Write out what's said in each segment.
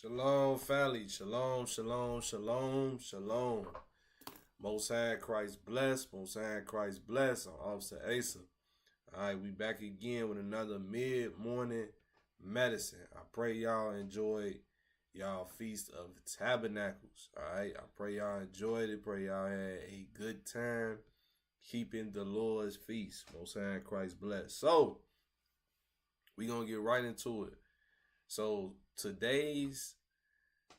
Shalom, family. Shalom, shalom, shalom, shalom. Most High Christ bless. Most High Christ bless. I'm Officer Asa. All right, we back again with another mid-morning medicine. I pray y'all enjoyed y'all Feast of Tabernacles. All right, I pray y'all enjoyed it. Pray y'all had a good time keeping the Lord's feast. Most High Christ bless. So, we going to get right into it. So, today's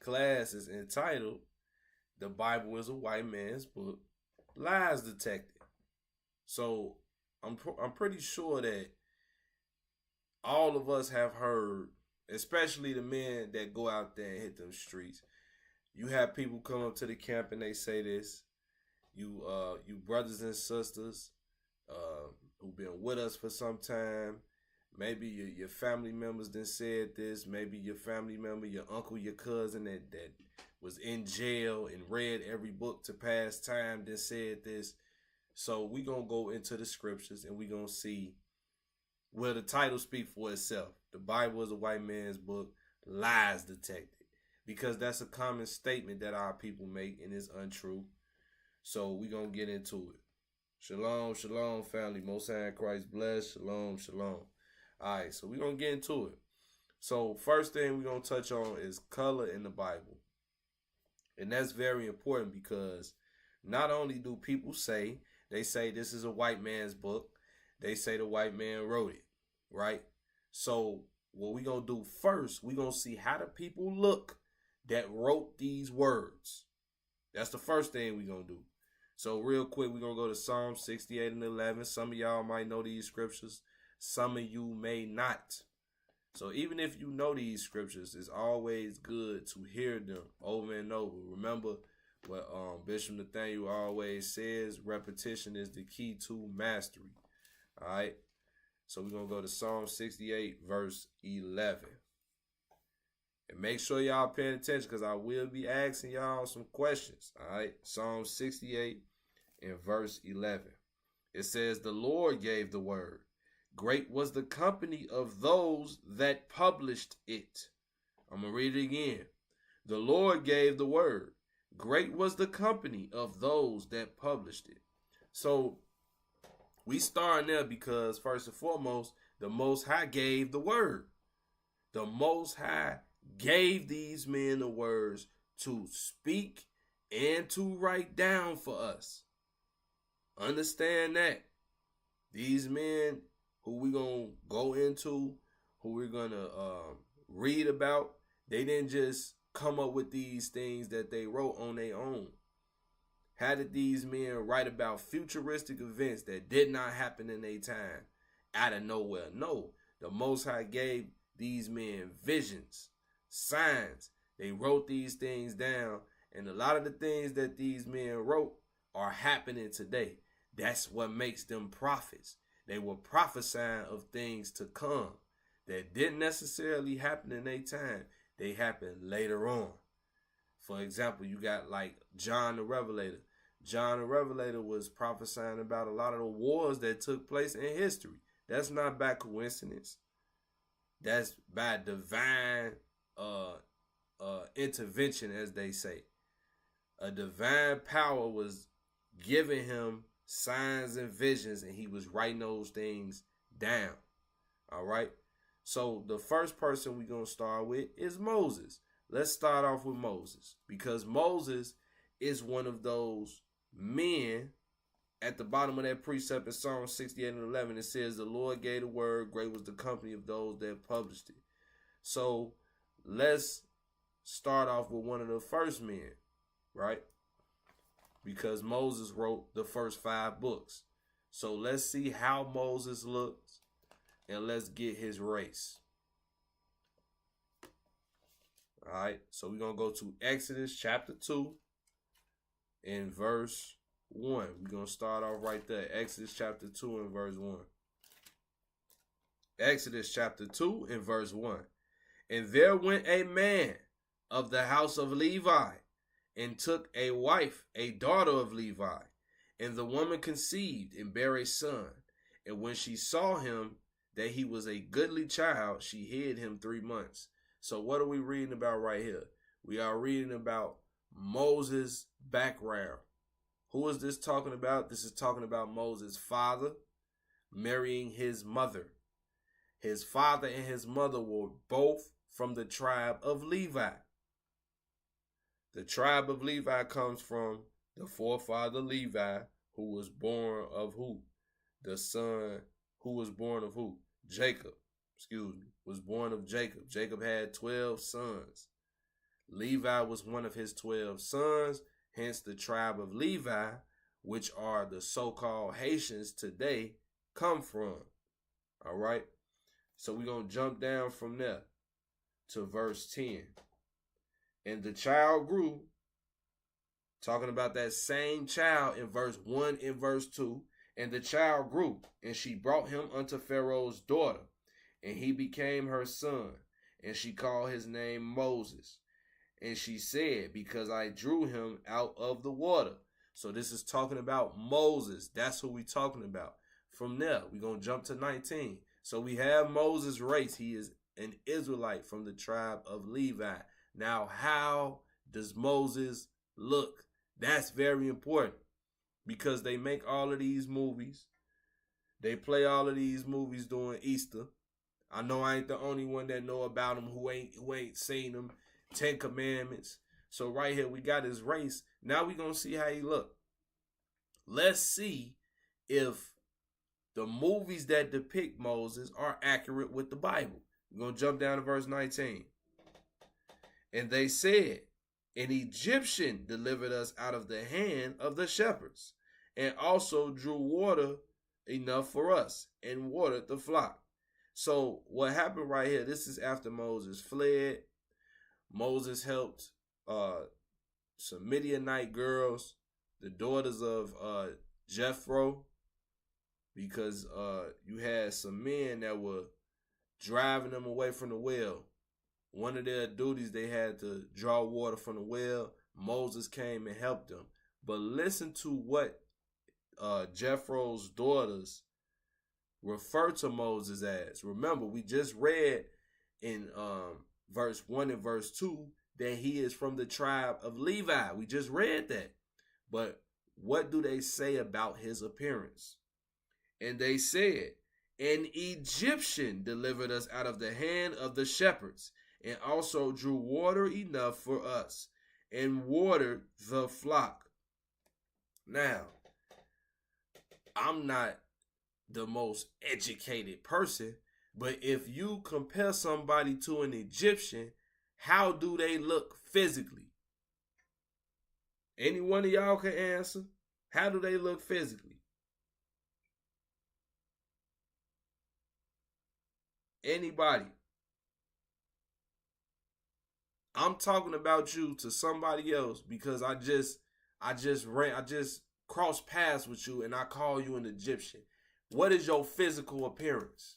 class is entitled "The Bible is a White Man's Book, Lies Detected." So I'm pretty sure that all of us have heard, especially the men that go out there and hit them streets. You have people come up to the camp and they say this. You brothers and sisters who've been with us for some time. Maybe your family members done said this. Maybe your family member, your uncle, your cousin that was in jail and read every book to pass time done said this. So we going to go into the scriptures and we going to see where the title speak for itself. The Bible is a white man's book, lies detected. Because that's a common statement that our people make and it's untrue. So we going to get into it. Shalom, shalom, family. Most High Christ bless. Shalom, shalom. All right, so we're going to get into it. So first thing we're going to touch on is color in the Bible. And that's very important because not only do people say, they say this is a white man's book, they say the white man wrote it, right? So what we're going to do first, we're going to see how the people look that wrote these words. That's the first thing we're going to do. So real quick, we're going to go to Psalm 68 and 11. Some of y'all might know these scriptures. Some of you may not. So even if you know these scriptures, it's always good to hear them over and over. Remember what Bishop Nathaniel always says, repetition is the key to mastery. All right. So we're going to go to Psalm 68, verse 11. And make sure y'all paying attention because I will be asking y'all some questions. All right. Psalm 68 and verse 11. It says, "The Lord gave the word. Great was the company of those that published it." I'm going to read it again. "The Lord gave the word. Great was the company of those that published it." So we start there because first and foremost, the Most High gave the word. The Most High gave these men the words to speak and to write down for us. Understand that. These men who we're going to go into, who we're going to read about, they didn't just come up with these things that they wrote on their own. How did these men write about futuristic events that did not happen in their time out of nowhere? No, the Most High gave these men visions, signs. They wrote these things down, and a lot of the things that these men wrote are happening today. That's what makes them prophets. They were prophesying of things to come that didn't necessarily happen in their time. They happened later on. For example, you got like John the Revelator. John the Revelator was prophesying about a lot of the wars that took place in history. That's not by coincidence. That's by divine intervention, as they say. A divine power was giving him signs and visions, and he was writing those things down. All right. So the first person we're going to start with is Moses. Let's start off with Moses because Moses is one of those men. At the bottom of that precept in Psalm 68 and 11, it says, "The Lord gave the word, great was the company of those that published it." So let's start off with one of the first men, right? Because Moses wrote the first 5 books. So let's see how Moses looks and let's get his race. All right, so we're going to go to Exodus chapter 2 and verse 1. We're going to start off right there. Exodus chapter 2 and verse 1. Exodus chapter 2 and verse 1. "And there went a man of the house of Levi, and took a wife, a daughter of Levi. And the woman conceived and bare a son. And when she saw him, that he was a goodly child, she hid him 3 months. So what are we reading about right here? We are reading about Moses' background. Who is this talking about? This is talking about Moses' father marrying his mother. His father and his mother were both from the tribe of Levi. The tribe of Levi comes from the forefather Levi, who was born of who? The son who was born of who? Jacob. Was born of Jacob. Jacob had 12 sons. Levi was one of his 12 sons, hence the tribe of Levi, which are the so-called Haitians today, come from. All right? So we're going to jump down from there to verse 10. And the child grew, talking about that same child in verse 1 and verse 2. And the child grew, and she brought him unto Pharaoh's daughter, and he became her son, and she called his name Moses. And she said, because I drew him out of the water. So this is talking about Moses. That's who we're talking about. From there, we're going to jump to 19. So we have Moses' race. He is an Israelite from the tribe of Levi. Now, how does Moses look? That's very important because they make all of these movies. They play all of these movies during Easter. I know I ain't the only one that know about them who ain't seen them. 10 Commandments. So right here, we got his race. Now we're going to see how he look. Let's see if the movies that depict Moses are accurate with the Bible. We're going to jump down to verse 19. And they said, an Egyptian delivered us out of the hand of the shepherds, and also drew water enough for us, and watered the flock. So what happened right here, this is after Moses fled. Moses helped some Midianite girls, the daughters of Jethro, because you had some men that were driving them away from the well. One of their duties, they had to draw water from the well. Moses came and helped them. But listen to what Jethro's daughters refer to Moses as. Remember, we just read in verse 1 and verse 2 that he is from the tribe of Levi. We just read that. But what do they say about his appearance? And they said, an Egyptian delivered us out of the hand of the shepherds, and also drew water enough for us, and watered the flock. Now, I'm not the most educated person, but if you compare somebody to an Egyptian, how do they look physically? Any one of y'all can answer. How do they look physically? Anybody? I'm talking about you to somebody else because I just crossed paths with you and I call you an Egyptian. What is your physical appearance?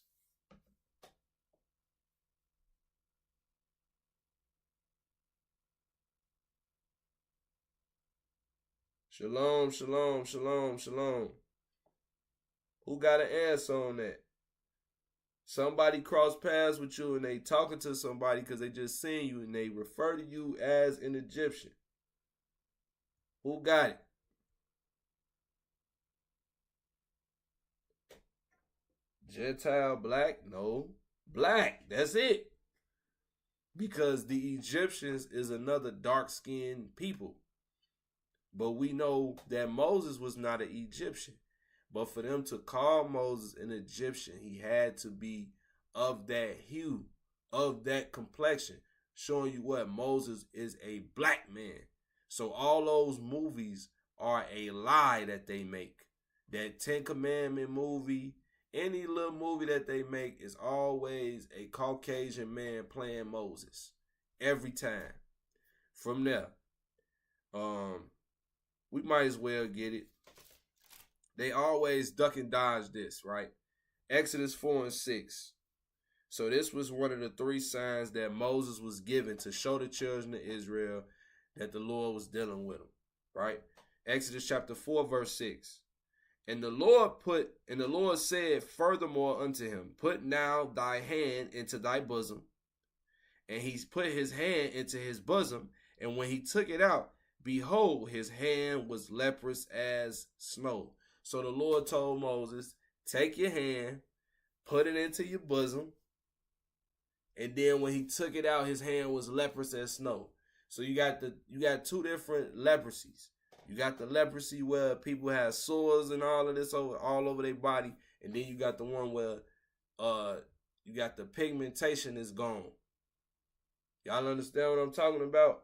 Shalom, shalom, shalom, shalom. Who got an answer on that? Somebody cross paths with you and they talking to somebody because they just seen you and they refer to you as an Egyptian. Who got it? Gentile, black? No. Black. That's it. Because the Egyptians is another dark-skinned people. But we know that Moses was not an Egyptian. But for them to call Moses an Egyptian, he had to be of that hue, of that complexion, showing you what Moses is a black man. So all those movies are a lie that they make. That 10 Commandment movie, any little movie that they make is always a Caucasian man playing Moses. Every time. From there, we might as well get it. They always duck and dodge this, right? Exodus 4 and 6. So this was one of the 3 signs that Moses was given to show the children of Israel that the Lord was dealing with them, right? Exodus chapter 4, verse 6. And the Lord said furthermore unto him, put now thy hand into thy bosom, And he put his hand into his bosom, and when he took it out, behold, his hand was leprous as snow. So the Lord told Moses, take your hand, put it into your bosom, and then when he took it out, his hand was leprous as snow. So you got two different leprosies. You got the leprosy where people have sores and all of this all over their body, and then you got the one where you got the pigmentation is gone. Y'all understand what I'm talking about?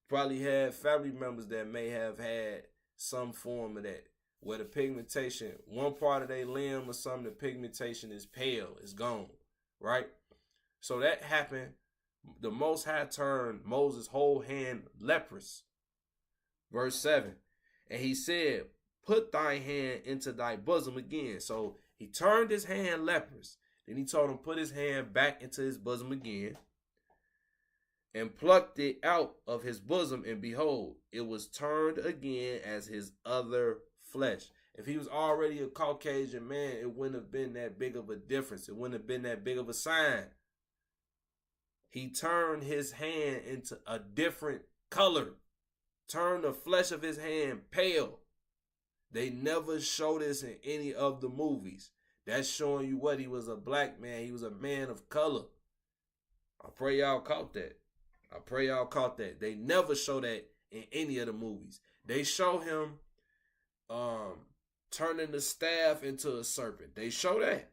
Probably had family members that may have had some form of that, where the pigmentation, one part of their limb or something, the pigmentation is pale, it's gone, right? So that happened. The Most High turned Moses' whole hand leprous. Verse 7, and he said, put thy hand into thy bosom again. So he turned his hand leprous. Then he told him, put his hand back into his bosom again, and plucked it out of his bosom, and behold, it was turned again as his other flesh. If he was already a Caucasian man, it wouldn't have been that big of a difference. It wouldn't have been that big of a sign. He turned his hand into a different color. Turned the flesh of his hand pale. They never show this in any of the movies. That's showing you what? He was a black man. He was a man of color. I pray y'all caught that. I pray y'all caught that. They never show that in any of the movies. They show him turning the staff into a serpent. They show that.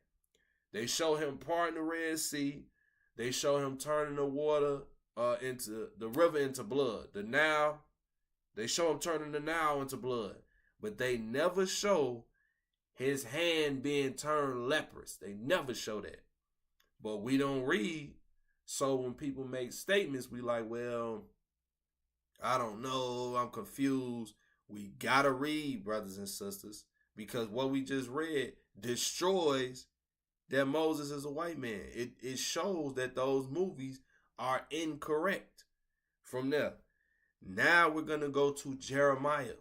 They show him parting the Red Sea. They show him turning the water into the river into blood. The Nile. They show him turning the Nile into blood. But they never show his hand being turned leprous. They never show that. But we don't read. So when people make statements, we like, well, I don't know. I'm confused. We got to read, brothers and sisters. Because what we just read destroys that Moses is a white man. It shows that those movies are incorrect. From there, now we're going to go to Jeremiah.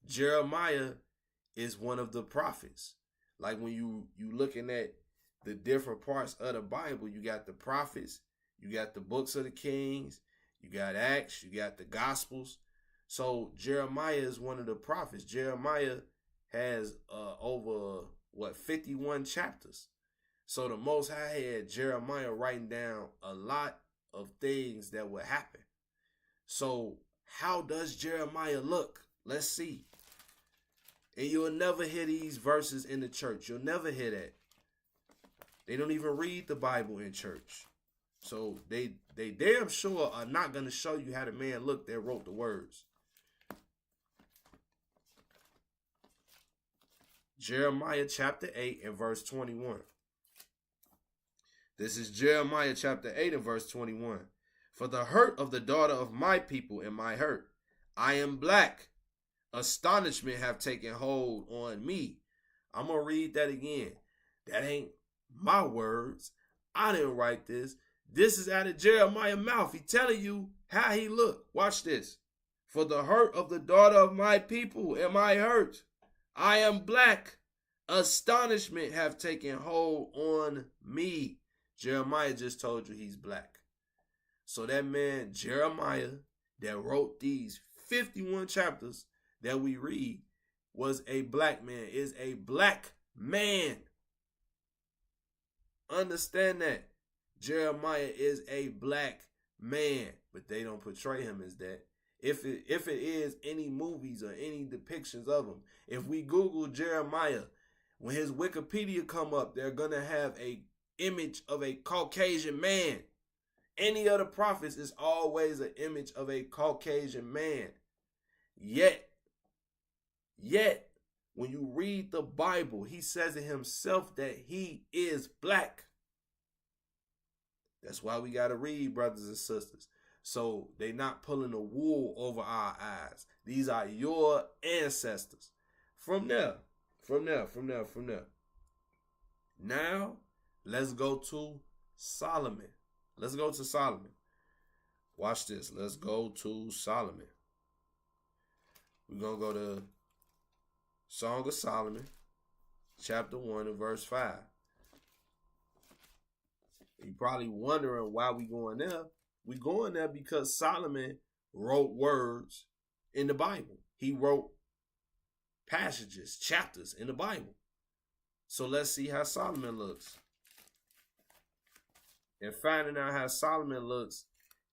Jeremiah is one of the prophets. Like when you looking at the different parts of the Bible, you got the prophets, you got the books of the kings, you got Acts, you got the Gospels. So Jeremiah is one of the prophets. Jeremiah has over 51 chapters. So the Most High had Jeremiah writing down a lot of things that would happen. So how does Jeremiah look? Let's see. And you'll never hear these verses in the church. You'll never hear that. They don't even read the Bible in church. So they damn sure are not going to show you how the man looked that wrote the words. Jeremiah chapter 8 and verse 21. This is Jeremiah chapter 8 and verse 21. For the hurt of the daughter of my people and my hurt, I am black. Astonishment have taken hold on me. I'm going to read that again. That ain't my words. I didn't write this. This is out of Jeremiah's mouth. He telling you how he looked. Watch this. For the hurt of the daughter of my people am I hurt. I am black. Astonishment have taken hold on me. Jeremiah just told you he's black. So that man, Jeremiah, that wrote these 51 chapters that we read, was a black man, is a black man. Understand that. Jeremiah is a black man, but they don't portray him as that. If it is any movies or any depictions of him, if we Google Jeremiah, when his Wikipedia come up, they're going to have a image of a Caucasian man. Any of the prophets is always an image of a Caucasian man. Yet, when you read the Bible, he says it himself that he is black. That's why we got to read, brothers and sisters. So they not pulling the wool over our eyes. These are your ancestors. From there. Now, let's go to Solomon. Watch this. Let's go to Solomon. We're going to go to Song of Solomon, chapter 1 and verse 5. You're probably wondering why we going there. We going there because Solomon wrote words in the Bible. He wrote passages, chapters in the Bible. So let's see how Solomon looks. And finding out how Solomon looks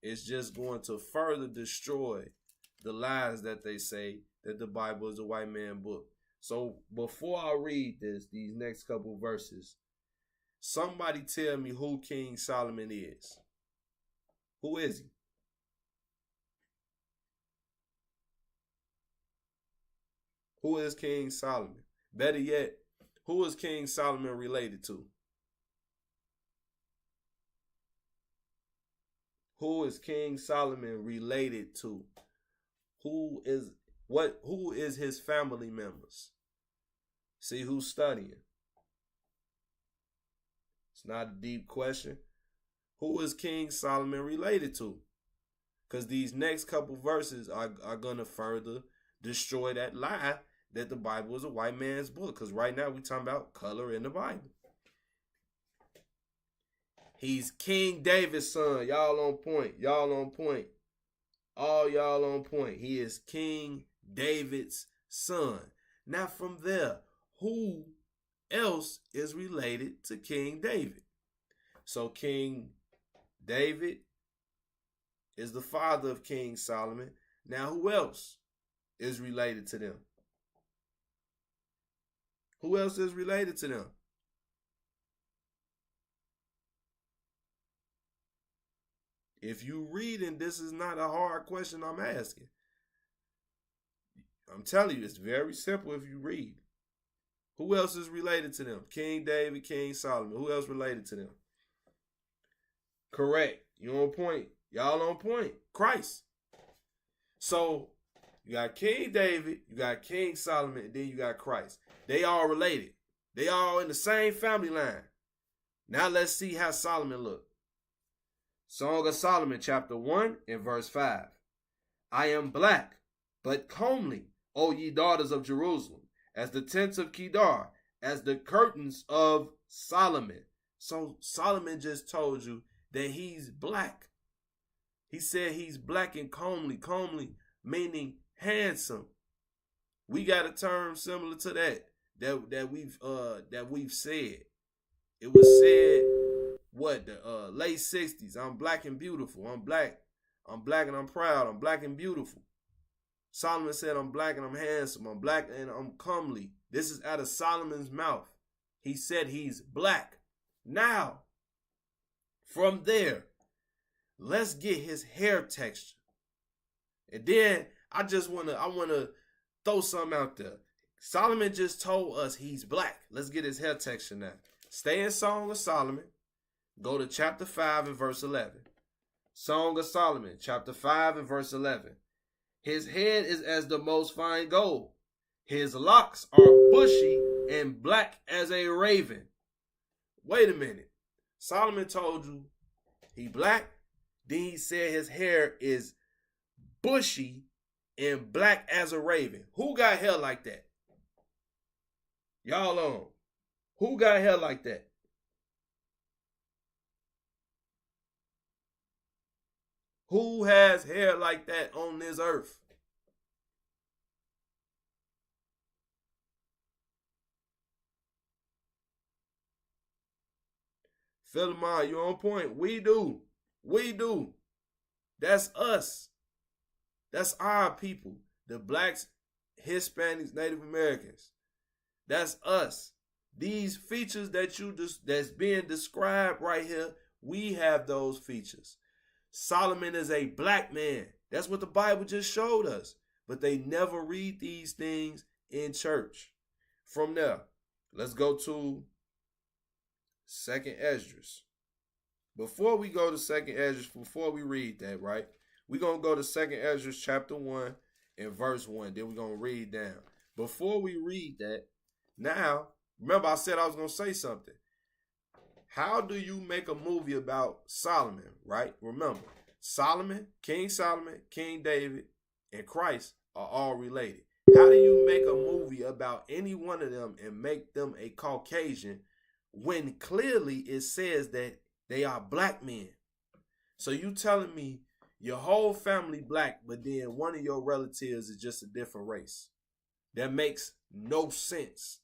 is just going to further destroy the lies that they say that the Bible is a white man book. So before I read these next couple verses, somebody tell me who King Solomon is. Who is he? Who is King Solomon? Better yet, who is King Solomon related to? Who is King Solomon related to? Who is his family members? See who's studying. It's not a deep question. Who is King Solomon related to? Because these next couple verses are going to further destroy that lie that the Bible is a white man's book. Because right now we're talking about color in the Bible. He's King David's son. Y'all on point. Y'all on point. All y'all on point. He is King David's son. Now from there, who else is related to King David? So King David is the father of King Solomon. Now who else is related to them? Who else is related to them? If you reading, this is not a hard question I'm asking. I'm telling you, it's very simple if you read. Who else is related to them? King David, King Solomon. Who else related to them? Correct. You on point. Y'all on point. Christ. So you got King David, you got King Solomon, and then you got Christ. They all related. They all in the same family line. Now let's see how Solomon looked. Song of Solomon, chapter 1 and verse 5. I am black, but comely, O ye daughters of Jerusalem, as the tents of Kedar, as the curtains of Solomon. So Solomon just told you that he's black. He said he's black and comely. Comely meaning handsome. We got a term similar to that we've said. It was said the late 60s. I'm black and beautiful. I'm black and I'm proud. I'm black and beautiful. Solomon said I'm black and I'm handsome. I'm black and I'm comely. This is out of Solomon's mouth. He said he's black. Now, from there, let's get his hair texture. And then I want to throw something out there. Solomon just told us he's black. Let's get his hair texture now. Stay in Song of Solomon. Go to chapter 5 and verse 11. Song of Solomon, chapter 5 and verse 11. His head is as the most fine gold. His locks are bushy and black as a raven. Wait a minute. Solomon told you he black. Then he said his hair is bushy and black as a raven. Who got hair like that? Y'all on. Who got hair like that? Who has hair like that on this earth? Philemon, you on point. We do. We do. That's us. That's our people. The blacks, Hispanics, Native Americans. That's us. These features that's being described right here, we have those features. Solomon is a black man. That's what the Bible just showed us. But they never read these things in church. From there, let's go to 2nd Esdras. Before we go to 2nd Esdras, before we read that, right? We're going to go to 2nd Esdras chapter 1 and verse 1. Then we're going to read down. Before we read that, now, remember I said I was going to say something. How do you make a movie about Solomon, right? Remember, King David, and Christ are all related. How do you make a movie about any one of them and make them a Caucasian when clearly it says that They are black men. So you telling me your whole family black, but then one of your relatives is just a different race. That makes no sense.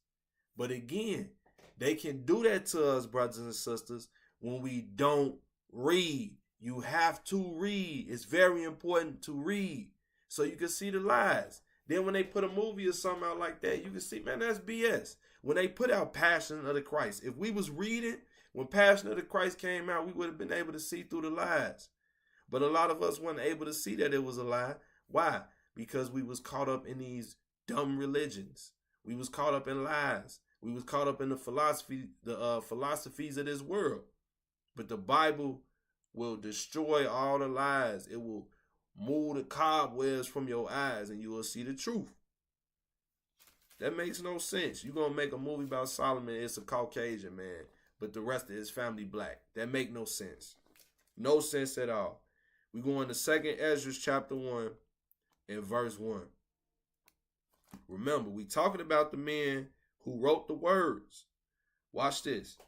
But again, they can do that to us, brothers and sisters, when we don't read. You have to read. It's very important to read so you can see the lies. Then when they put a movie or something out like that, you can see, man, that's BS. When they put out Passion of the Christ, if we was reading when Passion of the Christ came out, we would have been able to see through the lies. But a lot of us weren't able to see that it was a lie. Why? Because we was caught up in these dumb religions. We was caught up in lies. We was caught up in the philosophies of this world. But the Bible will destroy all the lies. It will move the cobwebs from your eyes and you will see the truth. That makes no sense. You're going to make a movie about Solomon. It's a Caucasian man, but the rest of his family black. That make no sense. No sense at all. We go into 2 Ezra chapter 1 and verse 1. Remember, we talking about the men who wrote the words. Watch this.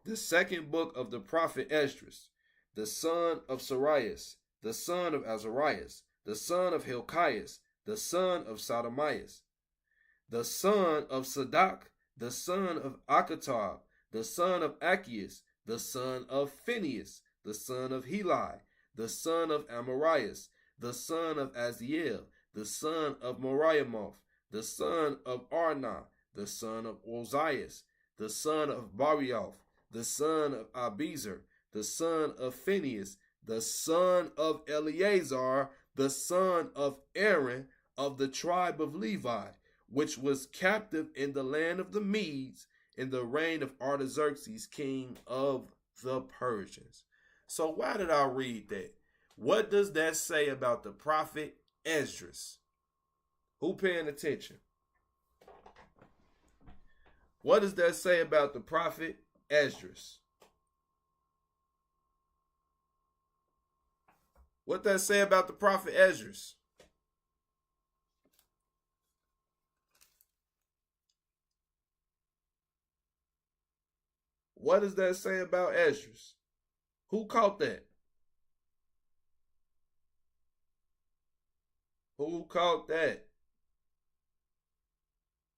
The second book of the prophet Esdras, the son of Sarias, the son of Azarias, the son of Hilkias, the son of Sodomias, the son of Sadak, the son of Akatab, the son of Achias, the son of Phinehas, the son of Heli, the son of Amarias, the son of Aziel, the son of Moriamoth, the son of Arna, the son of Ozias, the son of Barioth, the son of Abizer, the son of Phinehas, the son of Eleazar, the son of Aaron of the tribe of Levi, which was captive in the land of the Medes in the reign of Artaxerxes, king of the Persians. So why did I read that? What does that say about the prophet Esdras? Who paying attention? What does that say about the prophet Esdras? What does that say about the prophet Esdras? What does that say about Esdras? Who caught that? Who caught that?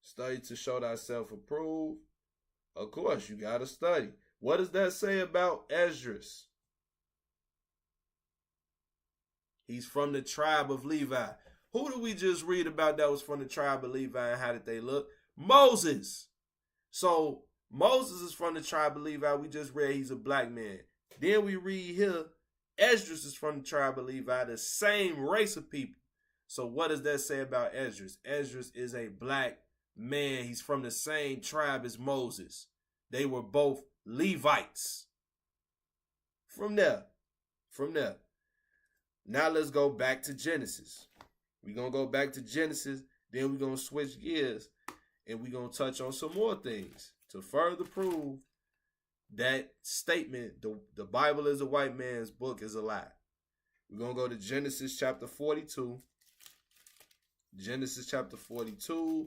Study to show thyself approved. Of course, you got to study. What does that say about Esdras? He's from the tribe of Levi. Who did we just read about that was from the tribe of Levi and how did they look? Moses. So Moses is from the tribe of Levi. We just read he's a black man. Then we read here, Esdras is from the tribe of Levi, the same race of people. So what does that say about Esdras? Esdras is a black man. He's from the same tribe as Moses. They were both Levites. From there. Now let's go back to Genesis. We're going to go back to Genesis. Then we're going to switch gears. And we're going to touch on some more things to further prove that statement, the Bible is a white man's book, is a lie. We're going to go to Genesis chapter 42. Genesis chapter 42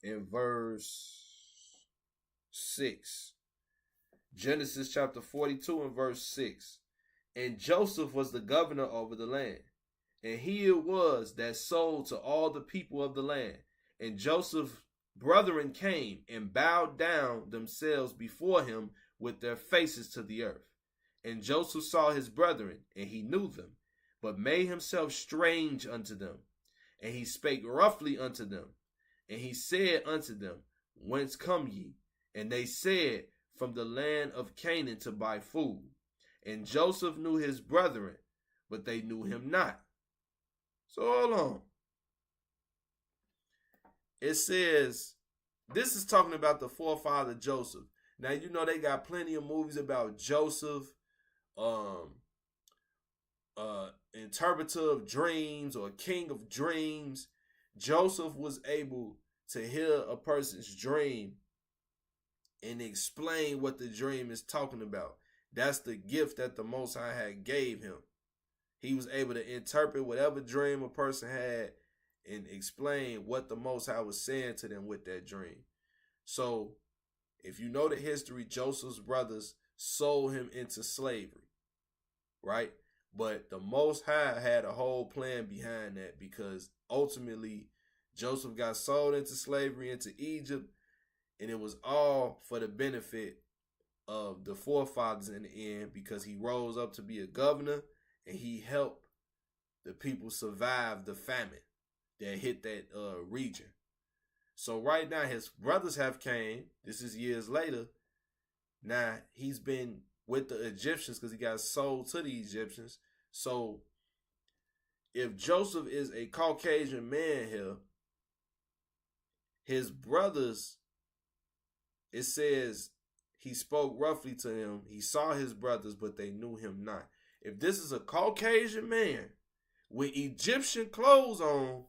and verse 6. Genesis chapter 42 and verse 6. And Joseph was the governor over the land, and he it was that sold to all the people of the land. And Joseph's brethren came and bowed down themselves before him with their faces to the earth. And Joseph saw his brethren, and he knew them, but made himself strange unto them. And he spake roughly unto them. And he said unto them, Whence come ye? And they said, From the land of Canaan to buy food. And Joseph knew his brethren, but they knew him not. So hold on. It says, this is talking about the forefather Joseph. Now, you know they got plenty of movies about Joseph, interpreter of dreams or king of dreams. Joseph was able to hear a person's dream and explain what the dream is talking about. That's the gift that the Most High had gave him. He was able to interpret whatever dream a person had and explain what the Most High was saying to them with that dream. So, if you know the history, Joseph's brothers sold him into slavery, right? But the Most High had a whole plan behind that, because ultimately Joseph got sold into slavery into Egypt, and it was all for the benefit of the forefathers in the end, because he rose up to be a governor and he helped the people survive the famine that hit that region. So right now his brothers have came. This is years later. Now he's been with the Egyptians because he got sold to the Egyptians. So if Joseph is a Caucasian man here, his brothers, it says he spoke roughly to him. He saw his brothers, but they knew him not. If this is a Caucasian man with Egyptian clothes on,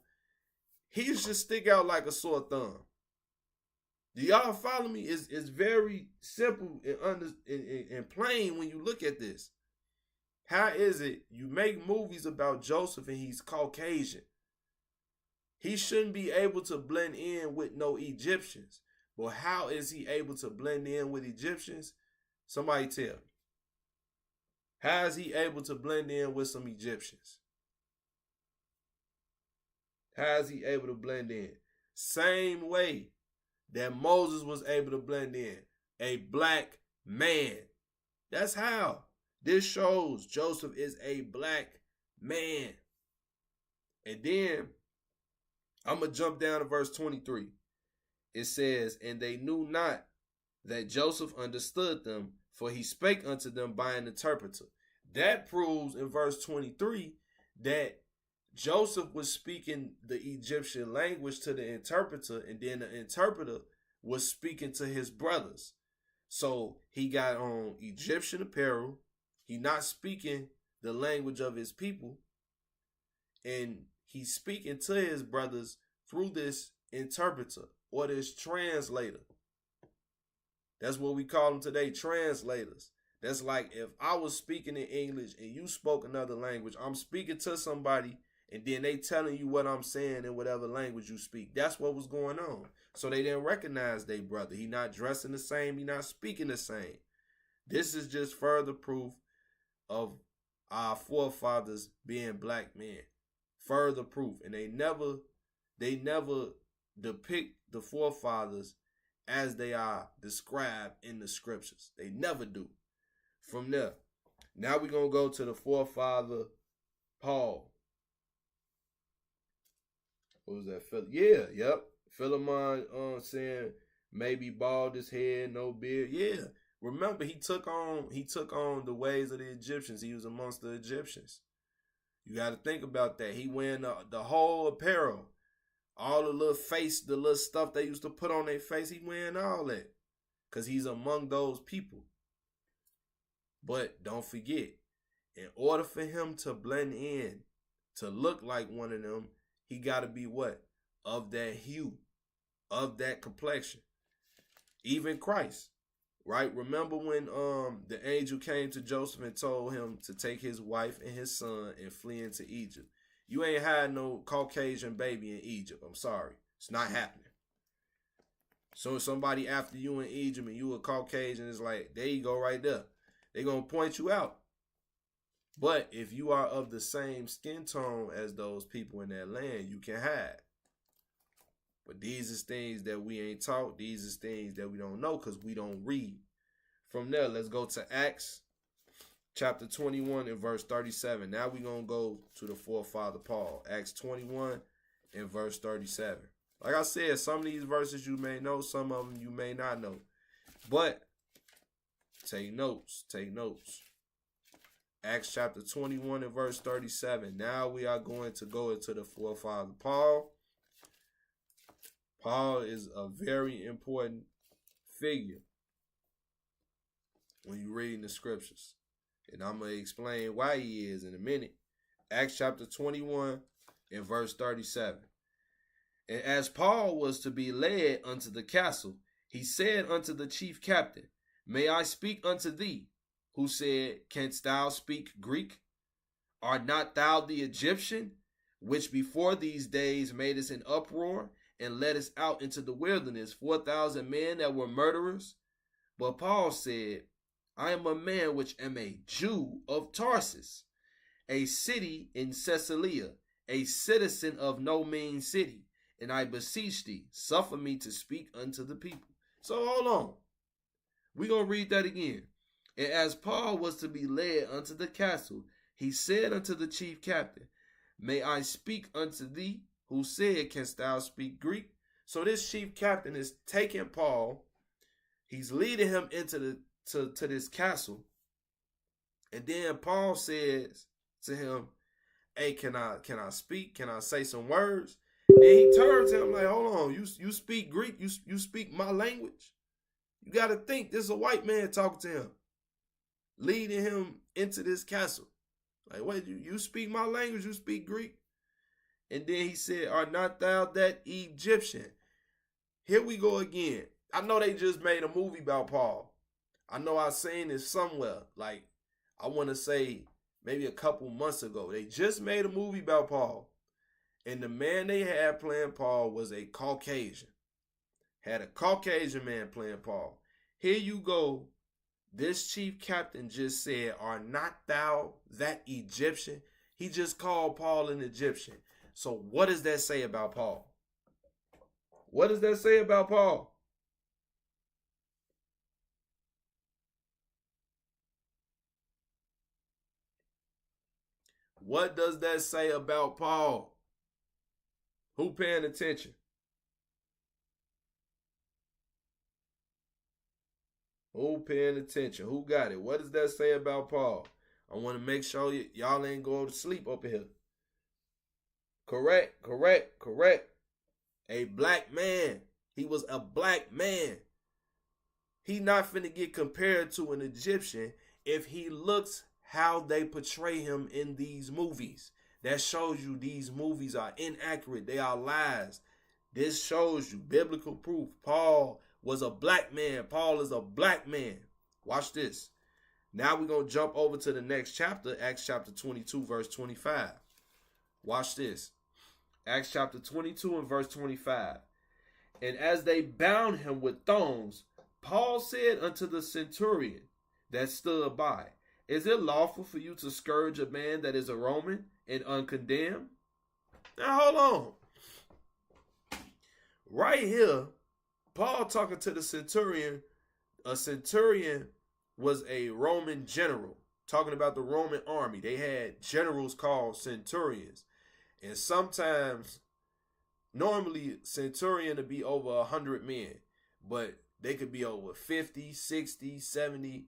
he should stick out like a sore thumb. Do y'all follow me? It's very simple and plain when you look at this. How is it you make movies about Joseph and he's Caucasian? He shouldn't be able to blend in with no Egyptians. But how is he able to blend in with Egyptians? Somebody tell me. How is he able to blend in with some Egyptians? How is he able to blend in? Same way that Moses was able to blend in. A black man. That's how. This shows Joseph is a black man. And then I'm going to jump down to verse 23. It says, and they knew not that Joseph understood them, for he spake unto them by an interpreter. That proves in verse 23 that Joseph was speaking the Egyptian language to the interpreter, and then the interpreter was speaking to his brothers. So he got on Egyptian apparel. He not speaking the language of his people, and he's speaking to his brothers through this interpreter or this translator. That's what we call them today, translators. That's like if I was speaking in English and you spoke another language, I'm speaking to somebody and then they telling you what I'm saying in whatever language you speak. That's what was going on. So they didn't recognize their brother. He not dressing the same. He not speaking the same. This is just further proof of our forefathers being black men. Further proof. And they never depict the forefathers as they are described in the scriptures. They never do. From there, now we're going to go to the forefather Paul. What was that? Yep. Philemon saying maybe bald his head, no beard. Yeah. Remember, he took on the ways of the Egyptians. He was amongst the Egyptians. You got to think about that. He wearing the whole apparel. All the little stuff they used to put on their face, he wearing all that. Because he's among those people. But don't forget, in order for him to blend in, to look like one of them, he got to be what? Of that hue, of that complexion. Even Christ, right? Remember when the angel came to Joseph and told him to take his wife and his son and flee into Egypt? You ain't had no Caucasian baby in Egypt. I'm sorry. It's not happening. So somebody after you in Egypt and you a Caucasian is like, there you go right there. They're going to point you out. But if you are of the same skin tone as those people in that land, you can hide. But these is things that we ain't taught. These is things that we don't know because we don't read. From there, let's go to Acts chapter 21 and verse 37. Now we're going to go to the forefather Paul. Acts 21 and verse 37. Like I said, some of these verses you may know, some of them you may not know. But take notes. Acts chapter 21 and verse 37. Now we are going to go into the forefather Paul. Paul is a very important figure when you're reading the scriptures. And I'm going to explain why he is in a minute. Acts chapter 21 and verse 37. And as Paul was to be led unto the castle, he said unto the chief captain, May I speak unto thee? Who said, Canst thou speak Greek? Art not thou the Egyptian, which before these days made us an uproar, and led us out into the wilderness, 4,000 men that were murderers? But Paul said, I am a man which am a Jew of Tarsus, a city in Caesarea, a citizen of no mean city, and I beseech thee, suffer me to speak unto the people. So hold on. We're going to read that again. And as Paul was to be led unto the castle, he said unto the chief captain, May I speak unto thee? Who said, Canst thou speak Greek? So this chief captain is taking Paul. He's leading him into to this castle. And then Paul says to him, Hey, can I speak? Can I say some words? Then he turns to him like, hold on, you speak Greek? You speak my language? You got to think this is a white man talking to him, leading him into this castle. Like, wait, you speak my language? You speak Greek? And then he said, Art not thou that Egyptian? Here we go again. I know they just made a movie about Paul. I know I've seen this somewhere. Like, I want to say maybe a couple months ago. They just made a movie about Paul. And the man they had playing Paul was a Caucasian. Had a Caucasian man playing Paul. Here you go. This chief captain just said, Are not thou that Egyptian? He just called Paul an Egyptian. So what does that say about Paul? What does that say about Paul? What does that say about Paul? Who paying attention? Who paying attention? Who got it? What does that say about Paul? I want to make sure y'all ain't going to sleep up here. Correct. A black man. He was a black man. He not finna get compared to an Egyptian if he looks how they portray him in these movies. That shows you these movies are inaccurate. They are lies. This shows you biblical proof. Paul was a black man. Paul is a black man. Watch this. Now we're going to jump over to the next chapter, Acts chapter 22, verse 25. Watch this. Acts chapter 22 and verse 25. And as they bound him with thongs, Paul said unto the centurion that stood by, Is it lawful for you to scourge a man that is a Roman and uncondemned? Now hold on. Right here, Paul talking to the centurion. A centurion was a Roman general, talking about the Roman army. They had generals called centurions. And sometimes, normally, centurion would be over 100 men. But they could be over 50, 60, 70,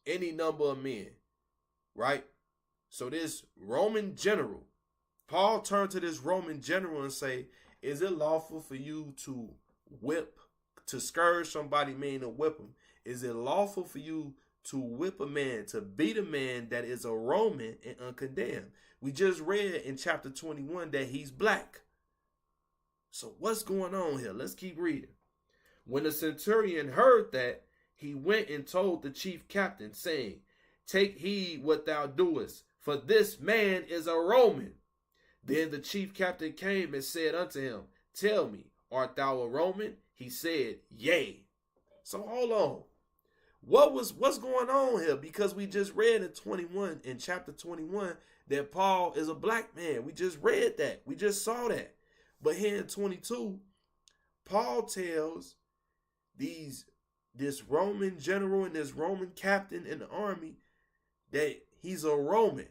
any number of men. Right? So this Roman general, Paul turned to this Roman general and say, Is it lawful for you to whip, to scourge somebody, meaning to whip him? Is it lawful for you to whip a man, to beat a man that is a Roman and uncondemned? We just read in chapter 21 that he's black. So what's going on here? Let's keep reading. When the centurion heard that, he went and told the chief captain, saying, Take heed what thou doest, for this man is a Roman. Then the chief captain came and said unto him, Tell me, art thou a Roman? He said, Yea. So hold on. What's going on here? Because we just read in chapter 21, that Paul is a black man. We just read that. We just saw that. But here in 22, Paul tells this Roman general and this Roman captain in the army that he's a Roman.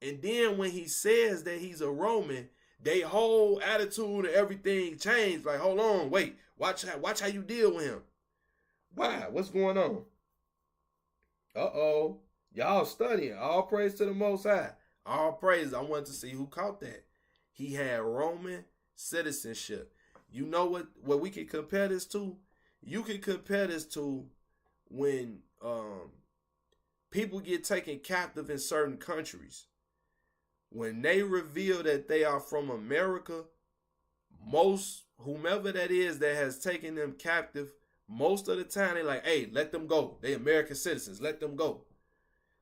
And then when he says that he's a Roman, their whole attitude and everything changed. Like, hold on, wait, watch how you deal with him. Why? What's going on? Uh-oh. Y'all studying. All praise to the Most High. All praise. I wanted to see who caught that. He had Roman citizenship. You know what we can compare this to? You can compare this to when people get taken captive in certain countries. When they reveal that they are from America, whomever that is that has taken them captive, most of the time they're like, hey, let them go. They American citizens, let them go.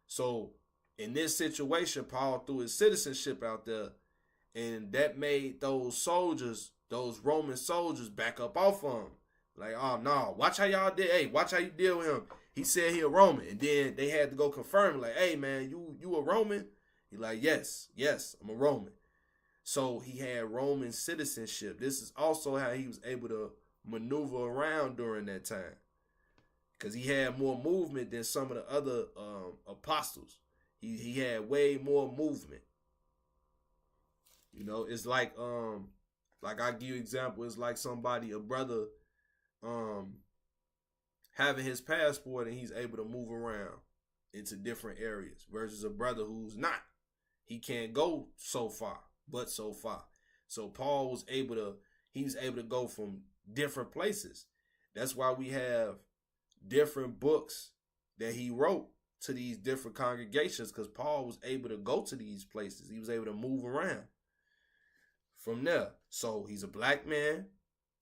So in this situation, Paul threw his citizenship out there, and that made those soldiers, those Roman soldiers, back up off of him. Like, oh no, watch how y'all did. Hey, watch how you deal with him. He said he a Roman, and then they had to go confirm. Like, hey man, you a Roman? He like, yes, I'm a Roman. So he had Roman citizenship. This is also how he was able to maneuver around during that time, because he had more movement than some of the other apostles. He had way more movement. You know, it's like I give you an example. It's like a brother having his passport and he's able to move around into different areas versus a brother who's not. He can't go so far, but so far. So Paul was able to go from different places. That's why we have different books that he wrote to these different congregations, because Paul was able to go to these places. He was able to move around from there. So he's a black man.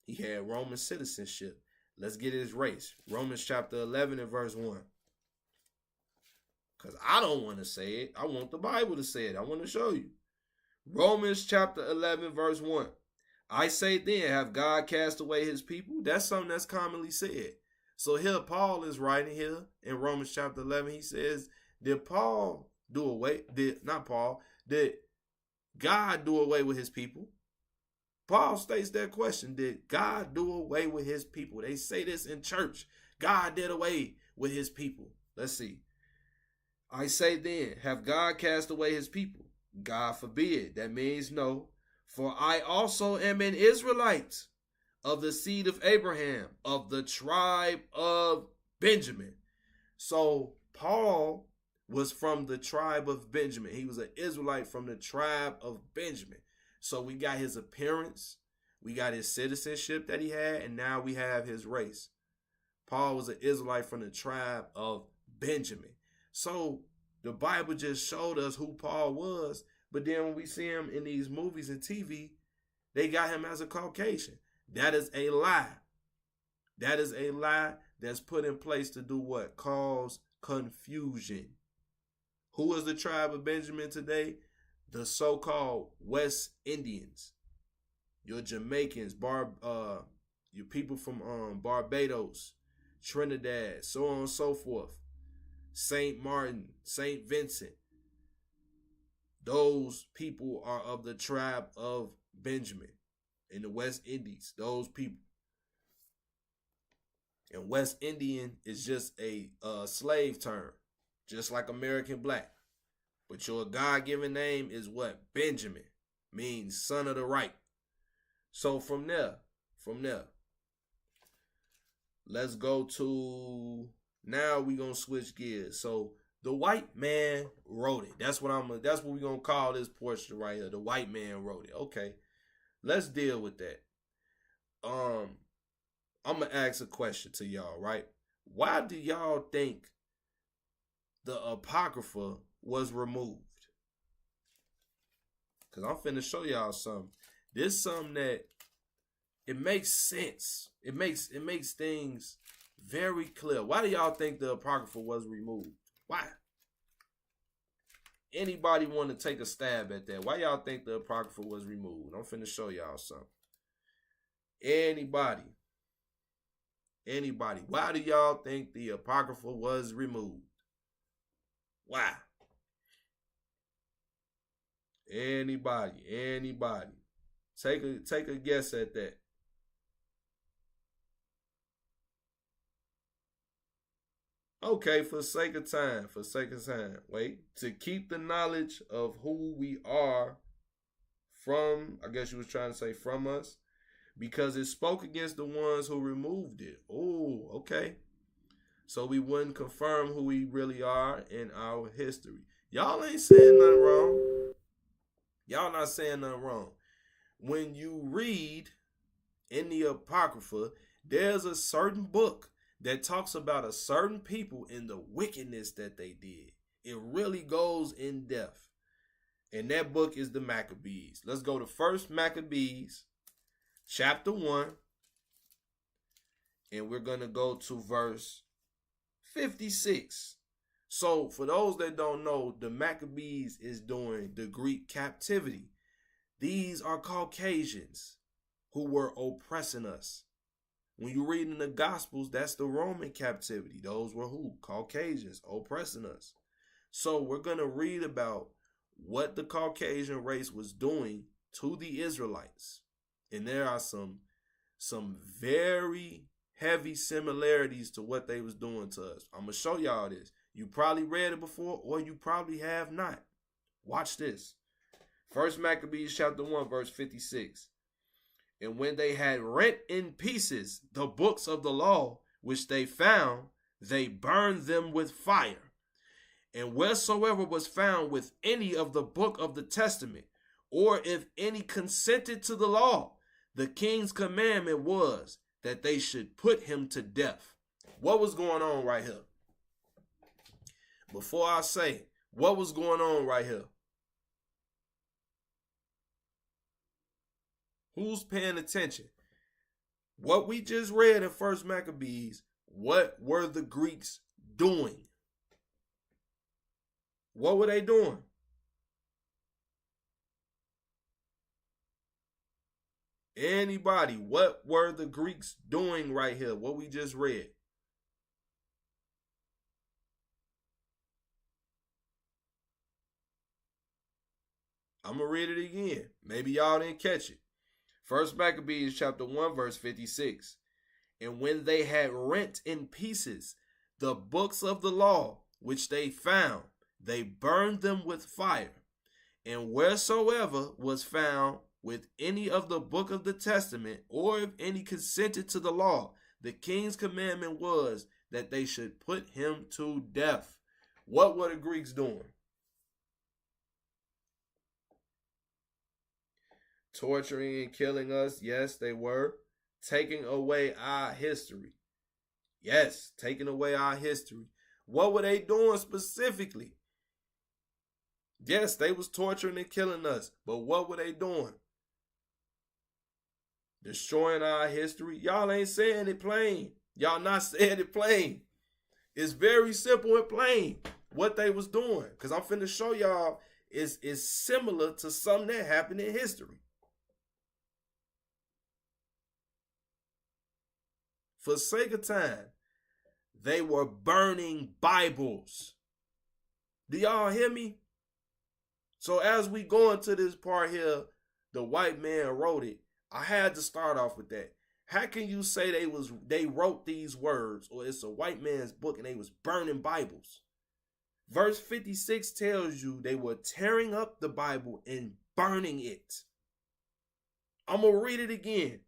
He had Roman citizenship. Let's get his race. Romans chapter 11 and verse 1. Because I don't want to say it. I want the Bible to say it. I want to show you. Romans chapter 11 verse 1. I say then, have God cast away his people? That's something that's commonly said. So here Paul is writing here in Romans chapter 11. He says, did God do away with his people? Paul states that question. Did God do away with his people? They say this in church. God did away with his people. Let's see. I say then, have God cast away his people? God forbid. That means no. For I also am an Israelite, of the seed of Abraham, of the tribe of Benjamin. So Paul was from the tribe of Benjamin. He was an Israelite from the tribe of Benjamin. So we got his appearance, we got his citizenship that he had, and now we have his race. Paul was an Israelite from the tribe of Benjamin. So the Bible just showed us who Paul was, but then when we see him in these movies and TV, they got him as a Caucasian. That is a lie. That is a lie that's put in place to do what? Cause confusion. Who is the tribe of Benjamin today? The so-called West Indians. Your Jamaicans, your people from Barbados, Trinidad, so on and so forth. St. Martin, St. Vincent. Those people are of the tribe of Benjamin in the West Indies. Those people. And West Indian is just a slave term, just like American black. But your God-given name is what? Benjamin. Means son of the right. So from there, let's go to, now we're going to switch gears. So the white man wrote it. That's what we're going to call this portion right here. The white man wrote it. Okay. Let's deal with that. I'm going to ask a question to y'all, right? Why do y'all think the Apocrypha was removed? Because I'm finna show y'all something. This is something that it makes sense. It makes things very clear. Why do y'all think the Apocrypha was removed? Why? Anybody want to take a stab at that? Why y'all think the Apocrypha was removed? I'm finna show y'all something. Anybody? Why do y'all think the Apocrypha was removed? Why? Anybody? Take a guess at that. Okay, for sake of time. Wait. To keep the knowledge of who we are from, I guess you was trying to say from us, because it spoke against the ones who removed it. Oh, okay. So we wouldn't confirm who we really are in our history. Y'all ain't saying nothing wrong. Y'all not saying nothing wrong. When you read in the Apocrypha, there's a certain book that talks about a certain people and the wickedness that they did. It really goes in depth. And that book is the Maccabees. Let's go to 1 Maccabees, chapter 1. And we're going to go to verse 56. So for those that don't know, the Maccabees is during the Greek captivity. These are Caucasians who were oppressing us. When you read in the Gospels, that's the Roman captivity. Those were who? Caucasians oppressing us. So we're going to read about what the Caucasian race was doing to the Israelites. And there are some very heavy similarities to what they was doing to us. I'm going to show y'all this. You probably read it before, or you probably have not. Watch this. 1 Maccabees chapter 1, verse 56. And when they had rent in pieces the books of the law, which they found, they burned them with fire. And wheresoever was found with any of the book of the testament, or if any consented to the law, the king's commandment was that they should put him to death. What was going on right here? Before I say what was going on right here, who's paying attention? What we just read in 1 Maccabees, what were the Greeks doing? What were they doing? Anybody, what were the Greeks doing right here? What we just read. I'm going to read it again. Maybe y'all didn't catch it. 1 Maccabees chapter 1, verse 56. And when they had rent in pieces the books of the law, which they found, they burned them with fire. And wheresoever was found with any of the book of the testament, or if any consented to the law, the king's commandment was that they should put him to death. What were the Greeks doing? Torturing and killing us. Yes, they were. Taking away our history. Yes, taking away our history. What were they doing specifically? Yes, they was torturing and killing us. But what were they doing? Destroying our history. Y'all ain't saying it plain. Y'all not saying it plain. It's very simple and plain what they was doing. Because I'm finna show y'all is similar to something that happened in history. For sake of time, they were burning Bibles. Do y'all hear me? So as we go into this part here, the white man wrote it. I had to start off with that. How can you say they wrote these words, or it's a white man's book and they was burning Bibles? Verse 56 tells you they were tearing up the Bible and burning it. I'm going to read it again.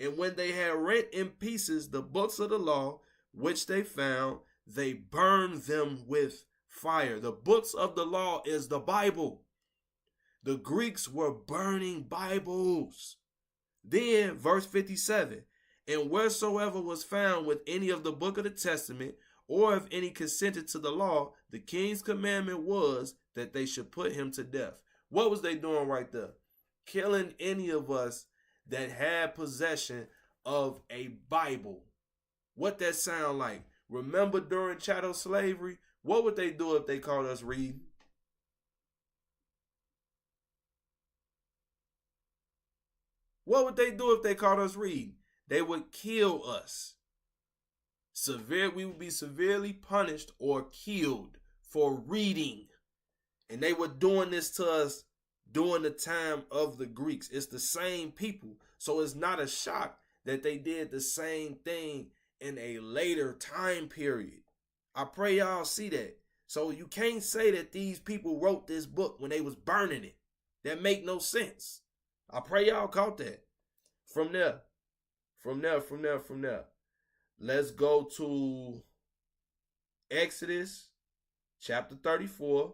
And when they had rent in pieces the books of the law, which they found, they burned them with fire. The books of the law is the Bible. The Greeks were burning Bibles. Then, verse 57, and wheresoever was found with any of the book of the testament, or if any consented to the law, the king's commandment was that they should put him to death. What was they doing right there? Killing any of us that had possession of a Bible. What that sound like? Remember during chattel slavery, what would they do if they caught us reading? What would they do if they caught us reading? They would kill us. We would be severely punished or killed for reading. And they were doing this to us during the time of the Greeks. It's the same people. So it's not a shock that they did the same thing in a later time period. I pray y'all see that. So you can't say that these people wrote this book when they was burning it. That make no sense. I pray y'all caught that. From there. Let's go to Exodus chapter 34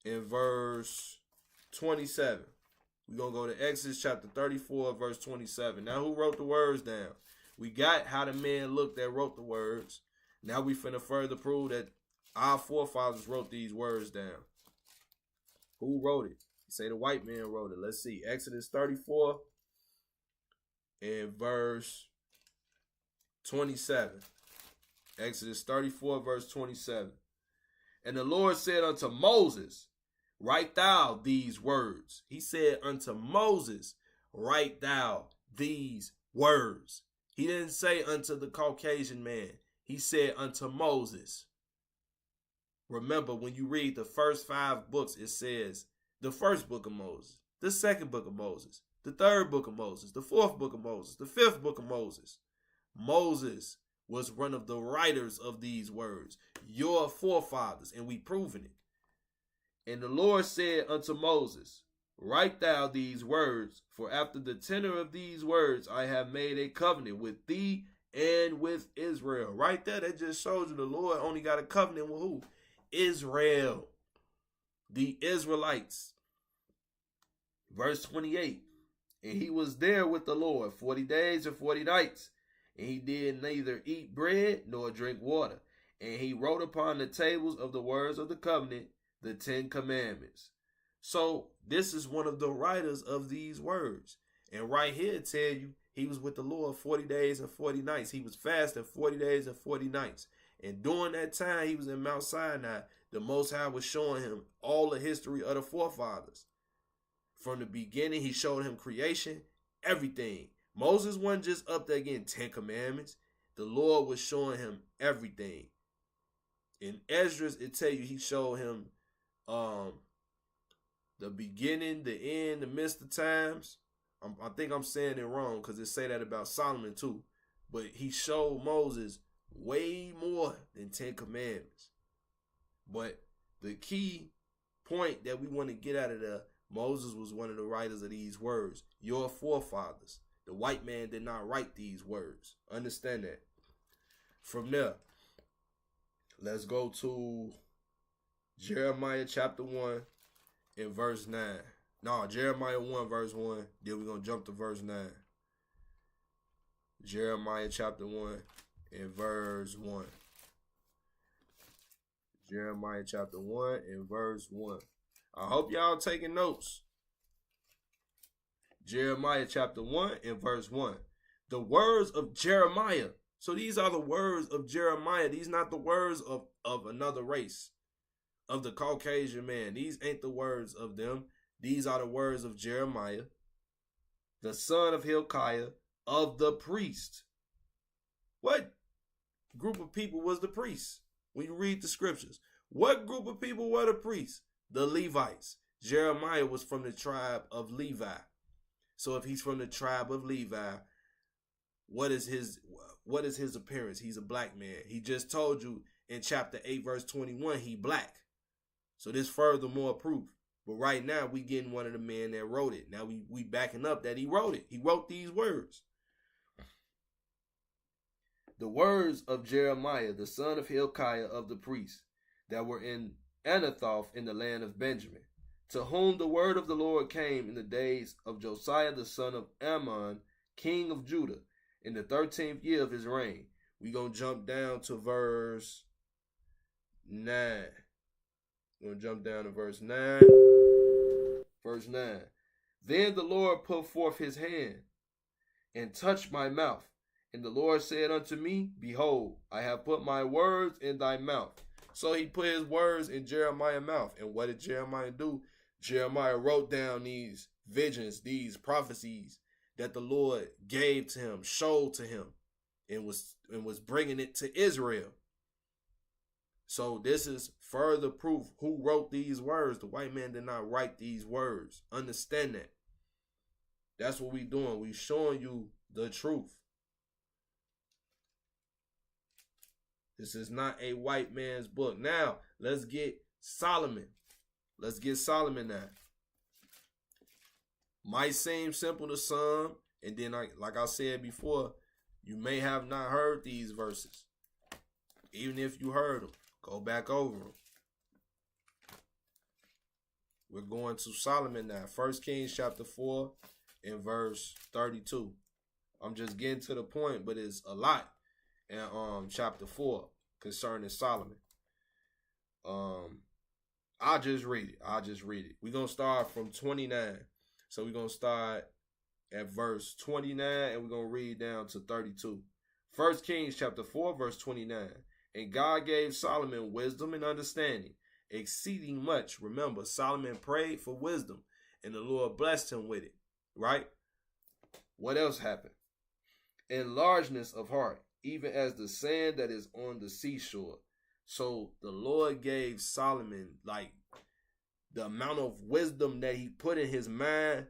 and verse 27. We're going to go to Exodus chapter 34, verse 27. Now, who wrote the words down? We got how the man looked that wrote the words. Now we finna further prove that our forefathers wrote these words down. Who wrote it? Say the white man wrote it. Let's see. Exodus 34 and verse 27. Exodus 34, verse 27. And the Lord said unto Moses, write thou these words. He said unto Moses, write thou these words. He didn't say unto the Caucasian man. He said unto Moses. Remember, when you read the first 5 books, it says the first book of Moses, the second book of Moses, the third book of Moses, the fourth book of Moses, the fifth book of Moses. Moses was one of the writers of these words, your forefathers, and we proven it. And the Lord said unto Moses, write thou these words, for after the tenor of these words I have made a covenant with thee and with Israel. Right there, that just shows you the Lord only got a covenant with who? Israel. The Israelites. Verse 28. And he was there with the Lord 40 days and 40 nights. And he did neither eat bread nor drink water. And he wrote upon the tables of the words of the covenant the 10 commandments. So this is one of the writers of these words. And right here it tell you he was with the Lord 40 days and 40 nights. He was fasting 40 days and 40 nights. And during that time he was in Mount Sinai, the Most High was showing him all the history of the forefathers. From the beginning, he showed him creation, everything. Moses wasn't just up there getting 10 commandments. The Lord was showing him everything. In Esdras, it tell you he showed him the beginning, the end, the midst of times. I think I'm saying it wrong because it say that about Solomon too. But he showed Moses way more than 10 commandments. But the key point that we want to get out of there, Moses was one of the writers of these words. Your forefathers. The white man did not write these words. Understand that. From there, let's go to Jeremiah chapter 1 and verse 9. No, Jeremiah 1 verse 1. Then we're going to jump to verse 9. Jeremiah chapter 1 and verse 1. Jeremiah chapter 1 and verse 1. I hope y'all taking notes. Jeremiah chapter 1 and verse 1. The words of Jeremiah. So these are the words of Jeremiah. These not the words of another race, of the Caucasian man. These ain't the words of them. These are the words of Jeremiah, the son of Hilkiah, of the priest. What group of people was the priests? When you read the scriptures, what group of people were the priests? The Levites. Jeremiah was from the tribe of Levi. So if he's from the tribe of Levi, what is his appearance? He's a black man. He just told you in chapter 8 verse 21 he black. So this furthermore proof. But right now we getting one of the men that wrote it. Now we backing up that he wrote it. He wrote these words. The words of Jeremiah, the son of Hilkiah of the priests, that were in Anathoth in the land of Benjamin, to whom the word of the Lord came in the days of Josiah the son of Ammon, king of Judah, in the 13th year of his reign. We're going to jump down to verse 9. We're going to jump down to verse 9. Verse 9. Then the Lord put forth his hand and touched my mouth. And the Lord said unto me, behold, I have put my words in thy mouth. So he put his words in Jeremiah's mouth. And what did Jeremiah do? Jeremiah wrote down these visions, these prophecies that the Lord gave to him, showed to him, and was bringing it to Israel. So this is further proof who wrote these words. The white man did not write these words. Understand that. That's what we doing. We showing you the truth. This is not a white man's book. Now, let's get Solomon. Let's get Solomon now. Might seem simple to some. And then, like I said before, you may have not heard these verses. Even if you heard them, go back over them. We're going to Solomon now. 1 Kings chapter 4 and verse 32. I'm just getting to the point, but it's a lot. And chapter 4 concerning Solomon. I'll just read it. We're going to start from 29. So we're going to start at verse 29 and we're going to read down to 32. 1 Kings chapter 4 verse 29. And God gave Solomon wisdom and understanding, exceeding much. Remember, Solomon prayed for wisdom and the Lord blessed him with it. Right? What else happened? and largeness of heart, even as the sand that is on the seashore. So the Lord gave Solomon, like, the amount of wisdom that he put in his mind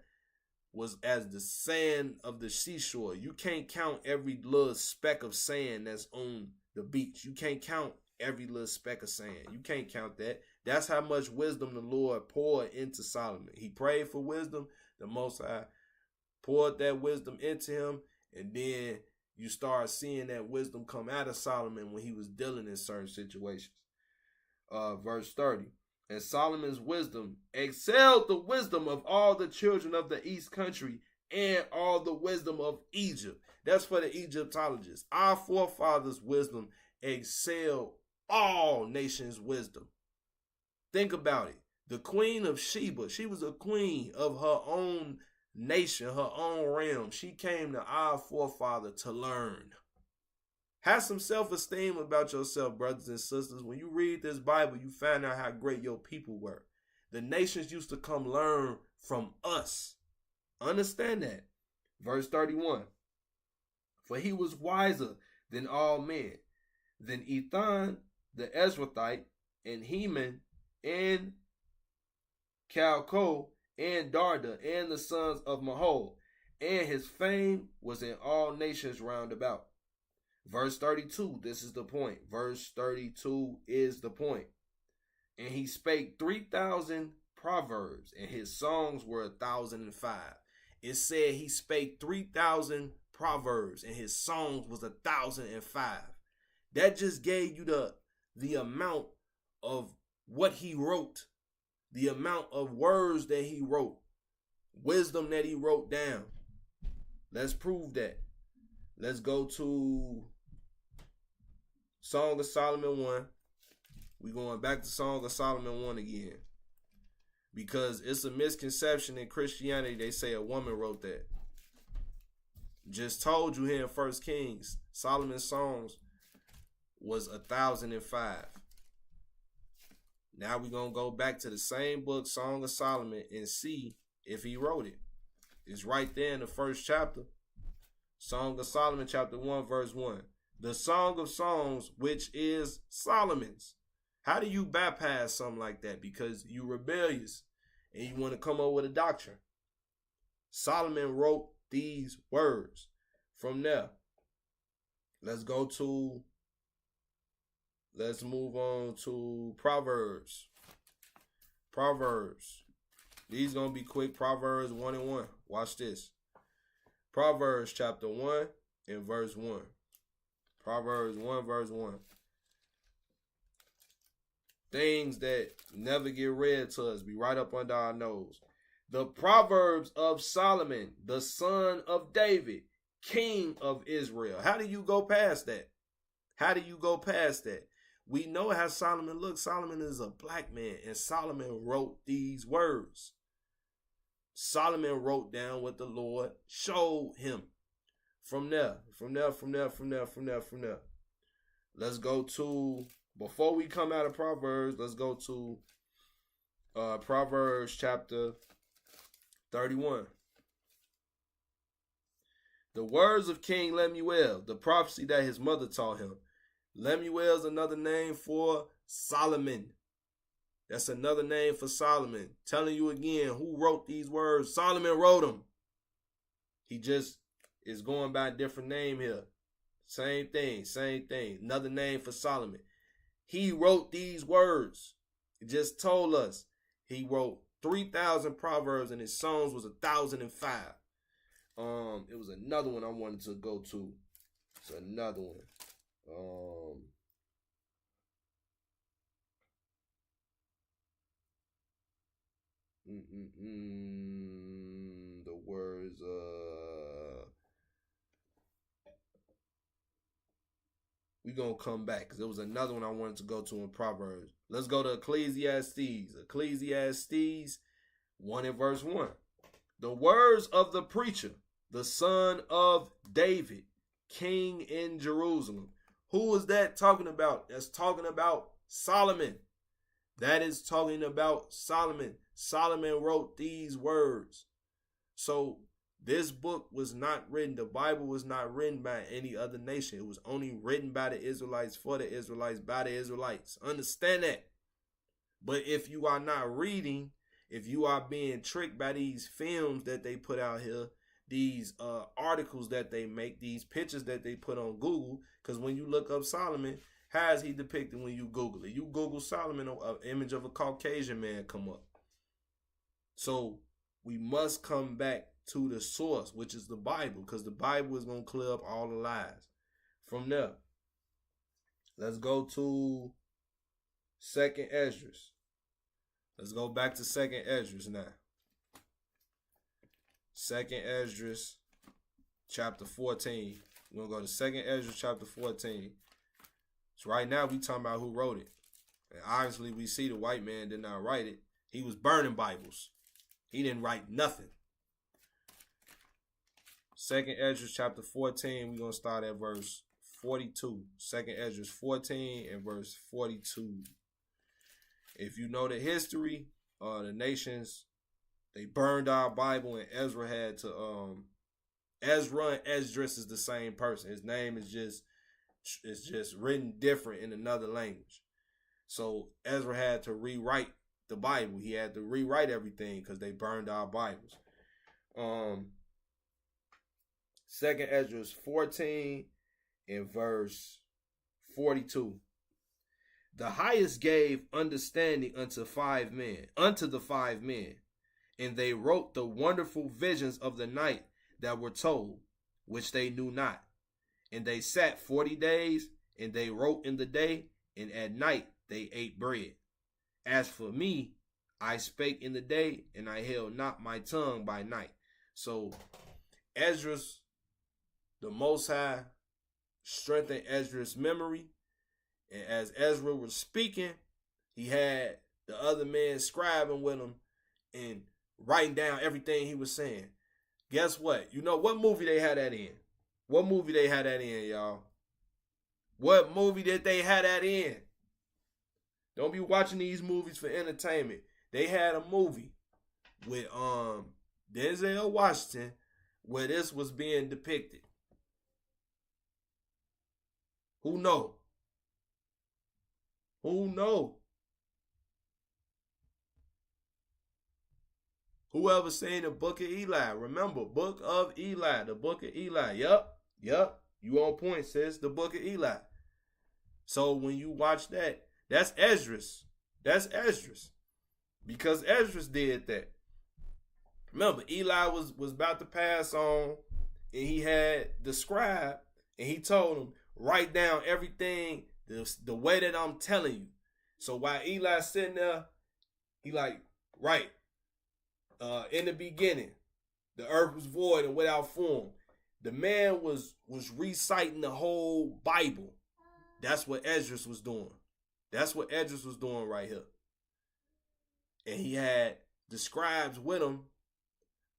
was as the sand of the seashore. You can't count every little speck of sand that's on the beach. You can't count every little speck of sand. You can't count that. That's how much wisdom the Lord poured into Solomon. He prayed for wisdom. The Most High poured that wisdom into him, and then you start seeing that wisdom come out of Solomon when he was dealing in certain situations. Verse 30. And Solomon's wisdom excelled the wisdom of all the children of the east country and all the wisdom of Egypt. That's for the Egyptologists. Our forefathers' wisdom excelled all nations' wisdom. Think about it. The queen of Sheba, she was a queen of her own nation, her own realm. She came to our forefather to learn. Have some self-esteem about yourself, brothers and sisters. When you read this Bible, you find out how great your people were. The nations used to come learn from us. Understand that. Verse 31. For he was wiser than all men, than Ethan the Ezrathite, and Heman, and Calcol, and Darda, and the sons of Mahol. And his fame was in all nations round about. Verse 32, this is the point. Verse 32 is the point. And he spake 3,000 proverbs, and his songs were 1,005. It said he spake 3,000 proverbs, and his songs was 1,005. That just gave you the amount of what he wrote, the amount of words that he wrote, wisdom that he wrote down. Let's prove that. Let's go to Song of Solomon 1. We're going back to Song of Solomon 1 again. Because it's a misconception in Christianity. They say a woman wrote that. Just told you here in 1 Kings, Solomon's songs was 1,005. Now we're going to go back to the same book, Song of Solomon, and see if he wrote it. It's right there in the first chapter. Song of Solomon, chapter 1, verse 1. The Song of Songs, which is Solomon's. How do you bypass something like that? Because you're rebellious and you want to come up with a doctrine. Solomon wrote these words. From there, let's move on to Proverbs. Proverbs. These going to be quick. Proverbs 1 and 1. Watch this. Proverbs chapter 1 and verse 1. Proverbs 1 verse 1. Things that never get read to us be right up under our nose. The Proverbs of Solomon, the son of David, king of Israel. How do you go past that? How do you go past that? We know how Solomon looks. Solomon is a black man, and Solomon wrote these words. Solomon wrote down what the Lord showed him. From there. Let's go to, before we come out of Proverbs, let's go to Proverbs chapter 31. The words of King Lemuel, the prophecy that his mother taught him. Lemuel is another name for Solomon. That's another name for Solomon. Telling you again, who wrote these words? Solomon wrote them. He just is going by a different name here. Same thing. Another name for Solomon. He wrote these words. He just told us. He wrote 3,000 proverbs and his songs was 1,005. It was another one I wanted to go to. It's another one. The words we gonna come back because there was another one I wanted to go to in Proverbs. Let's go to Ecclesiastes. Ecclesiastes 1 and verse 1. The words of the preacher, the son of David, king in Jerusalem. Who is that talking about? That's talking about Solomon. That is talking about Solomon. Solomon wrote these words. So This book was not written, the Bible was not written by any other nation. It was only written by the Israelites, for the Israelites, by the Israelites. Understand that. But if you are not reading, if you are being tricked by these films that they put out here, these articles that they make, these pictures that they put on Google, because when you look up Solomon, how is he depicted when you Google it? You Google Solomon, an image of a Caucasian man come up. So we must come back to the source, which is the Bible, because the Bible is going to clear up all the lies. From there, let's go to 2nd Esdras. Let's go back to 2nd Esdras now. 2nd Esdras, chapter 14. We're going to go to 2nd Esdras, chapter 14. So right now, we talking about who wrote it. And obviously, we see the white man did not write it. He was burning Bibles. He didn't write nothing. 2nd Esdras, chapter 14. We're going to start at verse 42. 2nd Esdras 14 and verse 42. If you know the history, the nations, they burned our Bible, and Ezra had to Ezra and Esdras is the same person. His name is just written different in another language. So Ezra had to rewrite the Bible. He had to rewrite everything because they burned our Bibles. 2nd Esdras 14 and verse 42. The highest gave understanding unto the 5 men, and they wrote the wonderful visions of the night that were told, which they knew not. And they sat 40 days, and they wrote in the day, and at night they ate bread. As for me, I spake in the day, and I held not my tongue by night. So Esdras, the Most High, strengthened Esdras' memory. And as Ezra was speaking, he had the other man scribing with him and writing down everything he was saying. Guess what? You know what movie they had that in? What movie they had that in, y'all? What movie did they have that in? Don't be watching these movies for entertainment. They had a movie with Denzel Washington where this was being depicted. Who know? Who know? Whoever seen the Book of Eli? Remember, Book of Eli, the Book of Eli. Yup. You on point, sis. The Book of Eli. So when you watch that, that's Esdras. That's Esdras. Because Esdras did that. Remember, Eli was about to pass on, and he had the scribe, and he told him, write down everything the way that I'm telling you. So while Eli's sitting there, he like, right. In the beginning, the earth was void and without form. The man was reciting the whole Bible. That's what Esdras was doing. That's what Esdras was doing right here. And he had the scribes with him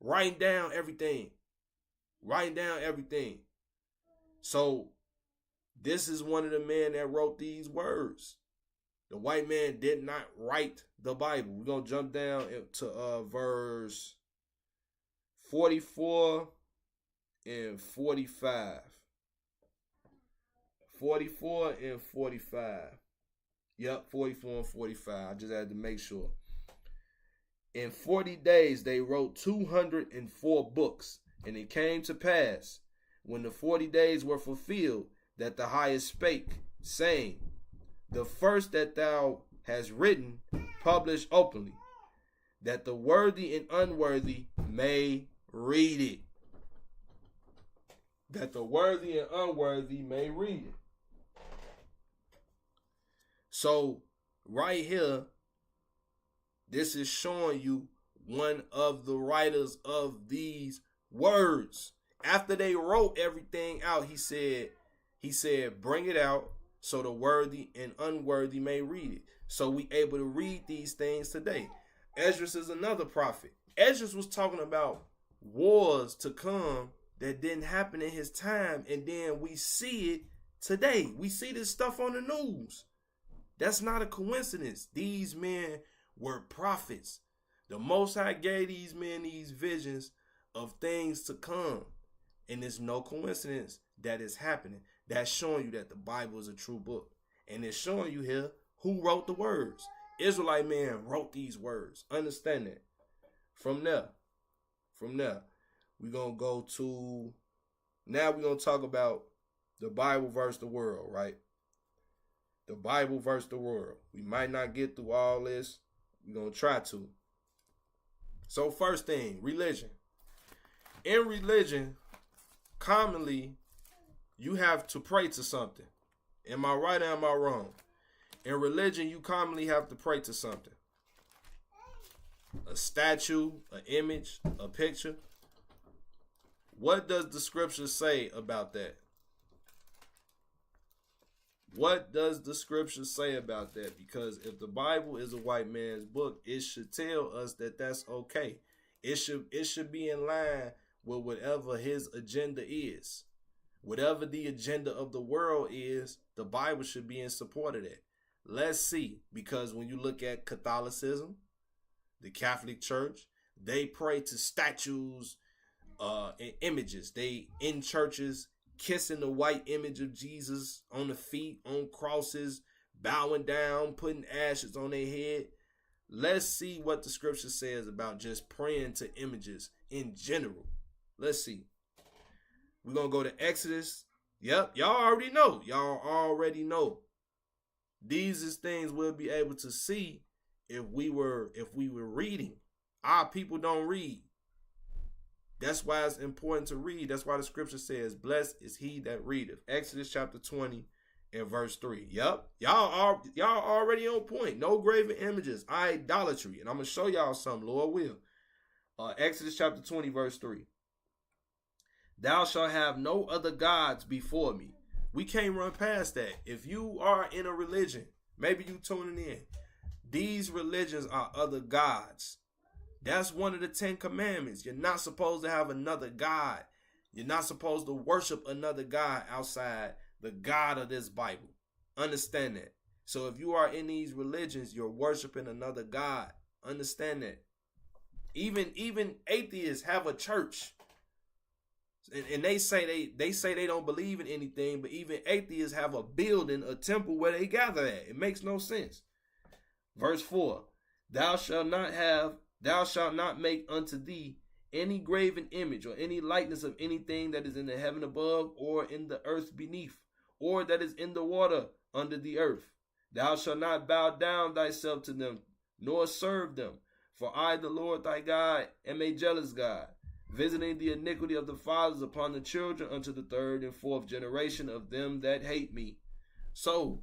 writing down everything. Writing down everything. So this is one of the men that wrote these words. The white man did not write the Bible. We're going to jump down to verse 44 and 45. 44 and 45. Yep, 44 and 45. I just had to make sure. In 40 days they wrote 204 books. And it came to pass, when the 40 days were fulfilled, that the highest spake, saying, the first that thou hast written, publish openly, that the worthy and unworthy may read it. That the worthy and unworthy may read it. So, right here, this is showing you one of the writers of these words. After they wrote everything out, he said, bring it out so the worthy and unworthy may read it. So we able to read these things today. Esdras is another prophet. Esdras was talking about wars to come that didn't happen in his time, and then we see it today. We see this stuff on the news. That's not a coincidence. These men were prophets. The Most High gave these men these visions of things to come. And it's no coincidence that it's happening. That's showing you that the Bible is a true book. And it's showing you here who wrote the words. Israelite man wrote these words. Understand that. From there, we're going to go to, now we're going to talk about the Bible versus the world, right? The Bible versus the world. We might not get through all this. We're going to try to. So first thing, religion. In religion, commonly, you have to pray to something. Am I right or am I wrong? In religion, you commonly have to pray to something. A statue, an image, a picture. What does the scripture say about that? What does the scripture say about that? Because if the Bible is a white man's book, it should tell us that that's okay. It should be in line with whatever his agenda is. Whatever the agenda of the world is, the Bible should be in support of that. Let's see, because when you look at Catholicism, the Catholic Church, they pray to statues and images. They in churches kissing the white image of Jesus on the feet, on crosses, bowing down, putting ashes on their head. Let's see what the scripture says about just praying to images in general. Let's see. We're going to go to Exodus. Yep, y'all already know. Y'all already know. These is things we'll be able to see if we were reading. Our people don't read. That's why it's important to read. That's why the scripture says, blessed is he that readeth. Exodus chapter 20 and verse 3. Yep. Y'all already on point. No graven images. Idolatry. And I'm going to show y'all something, Lord will. Exodus chapter 20 verse 3. Thou shalt have no other gods before me. We can't run past that. If you are in a religion, maybe you tuning in, these religions are other gods. That's one of the 10 commandments. You're not supposed to have another God. You're not supposed to worship another God outside the God of this Bible. Understand that. So if you are in these religions, you're worshiping another God. Understand that. Even atheists have a church. And they say they don't believe in anything, but even atheists have a building, a temple where they gather at. It makes no sense. Verse 4. Thou shalt not make unto thee any graven image or any likeness of anything that is in the heaven above or in the earth beneath, or that is in the water under the earth. Thou shalt not bow down thyself to them, nor serve them. For I, the Lord thy God, am a jealous God, visiting the iniquity of the fathers upon the children unto the 3rd and 4th generation of them that hate me. So,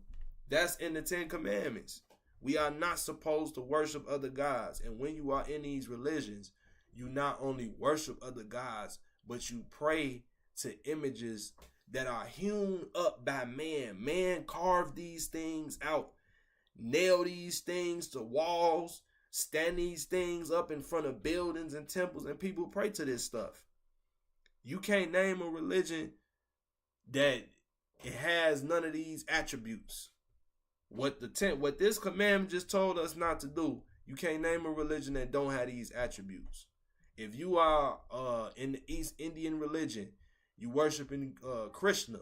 that's in the 10 commandments. We are not supposed to worship other gods. And when you are in these religions, you not only worship other gods, but you pray to images that are hewn up by man. Man carved these things out, nail these things to walls, stand these things up in front of buildings and temples, and people pray to this stuff. You can't name a religion that it has none of these attributes. What this commandment just told us not to do, you can't name a religion that don't have these attributes. If you are in the East Indian religion, you worshiping Krishna,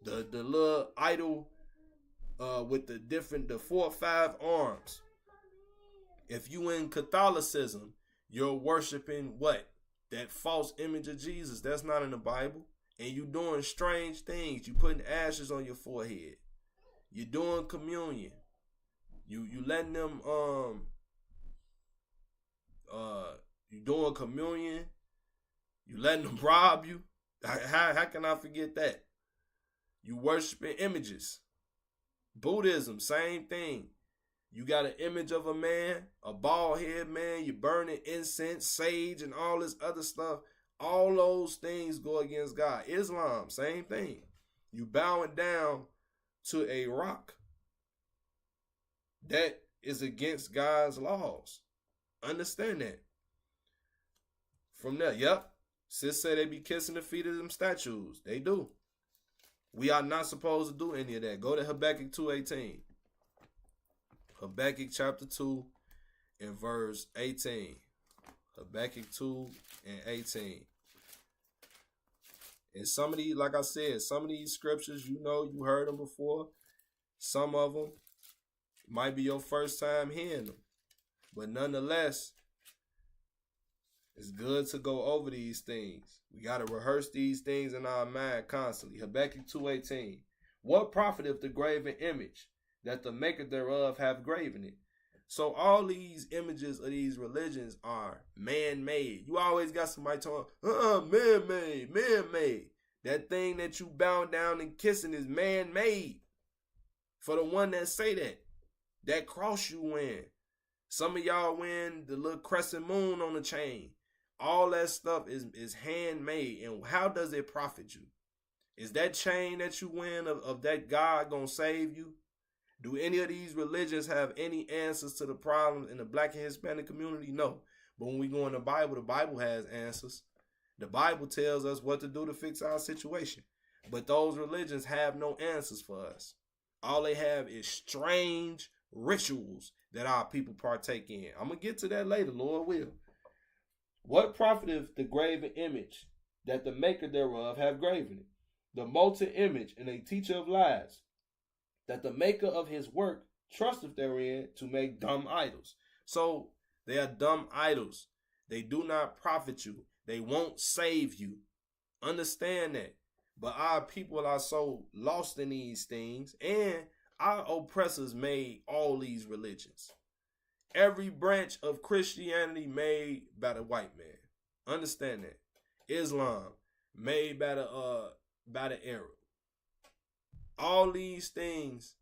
the little idol with the 4 or 5 arms. If you in Catholicism, you're worshiping what? That false image of Jesus. That's not in the Bible. And you doing strange things. You putting ashes on your forehead. You're doing communion. You letting them you doing communion. You letting them rob you. How can I forget that? You worshiping images. Buddhism, same thing. You got an image of a man, a bald head man, you burning incense, sage, and all this other stuff. All those things go against God. Islam, same thing. You bowing down to a rock. That is against God's laws. Understand that. From there, yep. Sis say they be kissing the feet of them statues. They do. We are not supposed to do any of that. Go to Habakkuk 2:18. Habakkuk chapter 2 and verse 18. Habakkuk 2 and 18. And some of these, like I said, some of these scriptures, you heard them before. Some of them might be your first time hearing them. But nonetheless, it's good to go over these things. We got to rehearse these things in our mind constantly. Habakkuk 2:18. What profiteth the graven image, that the maker thereof have graven it? So all these images of these religions are man-made. You always got somebody talking, man-made, man-made. That thing that you bow down and kissing is man-made. For the one that say that. That cross you wearing. Some of y'all wearing the little crescent moon on the chain. All that stuff is handmade. And how does it profit you? Is that chain that you wearing of that God gonna save you? Do any of these religions have any answers to the problems in the Black and Hispanic community? No. But when we go in the Bible has answers. The Bible tells us what to do to fix our situation. But those religions have no answers for us. All they have is strange rituals that our people partake in. I'm going to get to that later, Lord will. What profiteth the graven image, that the maker thereof have graven it? The molten image and a teacher of lies, that the maker of his work trusteth therein to make dumb idols. So they are dumb idols. They do not profit you. They won't save you. Understand that. But our people are so lost in these things, and our oppressors made all these religions. Every branch of Christianity made by the white man. Understand that. Islam made by the Arab. All these things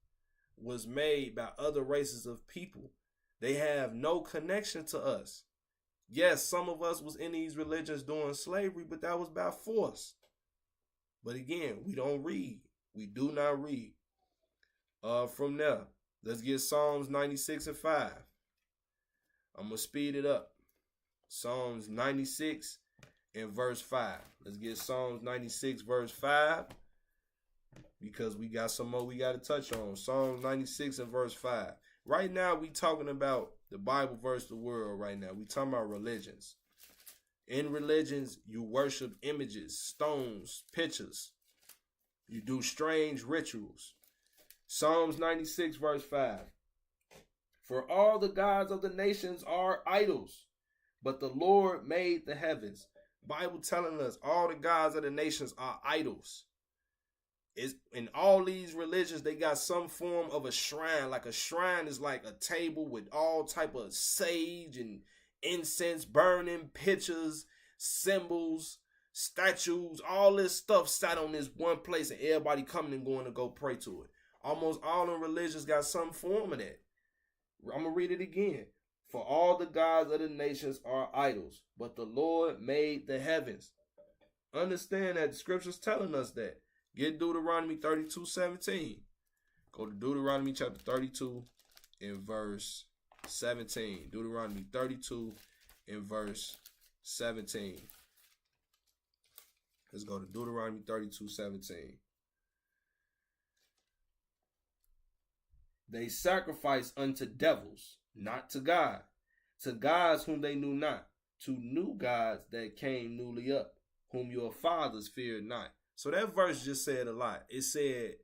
was made by other races of people. They have no connection to us. Yes, some of us was in these religions doing slavery, but that was by force. But again, we don't read. We do not read. From there, let's get Psalms 96 and 5. I'm going to speed it up. Psalms 96 and verse 5. Let's get Psalms 96 verse 5. Because we got some more we got to touch on. Psalms 96 and verse 5. Right now, we talking about the Bible versus the world right now. We talking about religions. In religions, you worship images, stones, pictures. You do strange rituals. Psalms 96 verse 5. For all the gods of the nations are idols, but the Lord made the heavens. Bible telling us all the gods of the nations are idols. In all these religions, they got some form of a shrine. Like a shrine is like a table with all type of sage and incense burning, pictures, symbols, statues, all this stuff sat on this one place, and everybody coming and going to go pray to it. Almost all the religions got some form of that. I'm going to read it again. For all the gods of the nations are idols, but the Lord made the heavens. Understand that the scripture's telling us that. Get Deuteronomy 32:17. Go to Deuteronomy chapter 32 and verse 17. Deuteronomy 32 and verse 17. Let's go to Deuteronomy 32:17. They sacrifice unto devils, not to God, to gods whom they knew not, to new gods that came newly up, whom your fathers feared not. So that verse just said a lot. It said,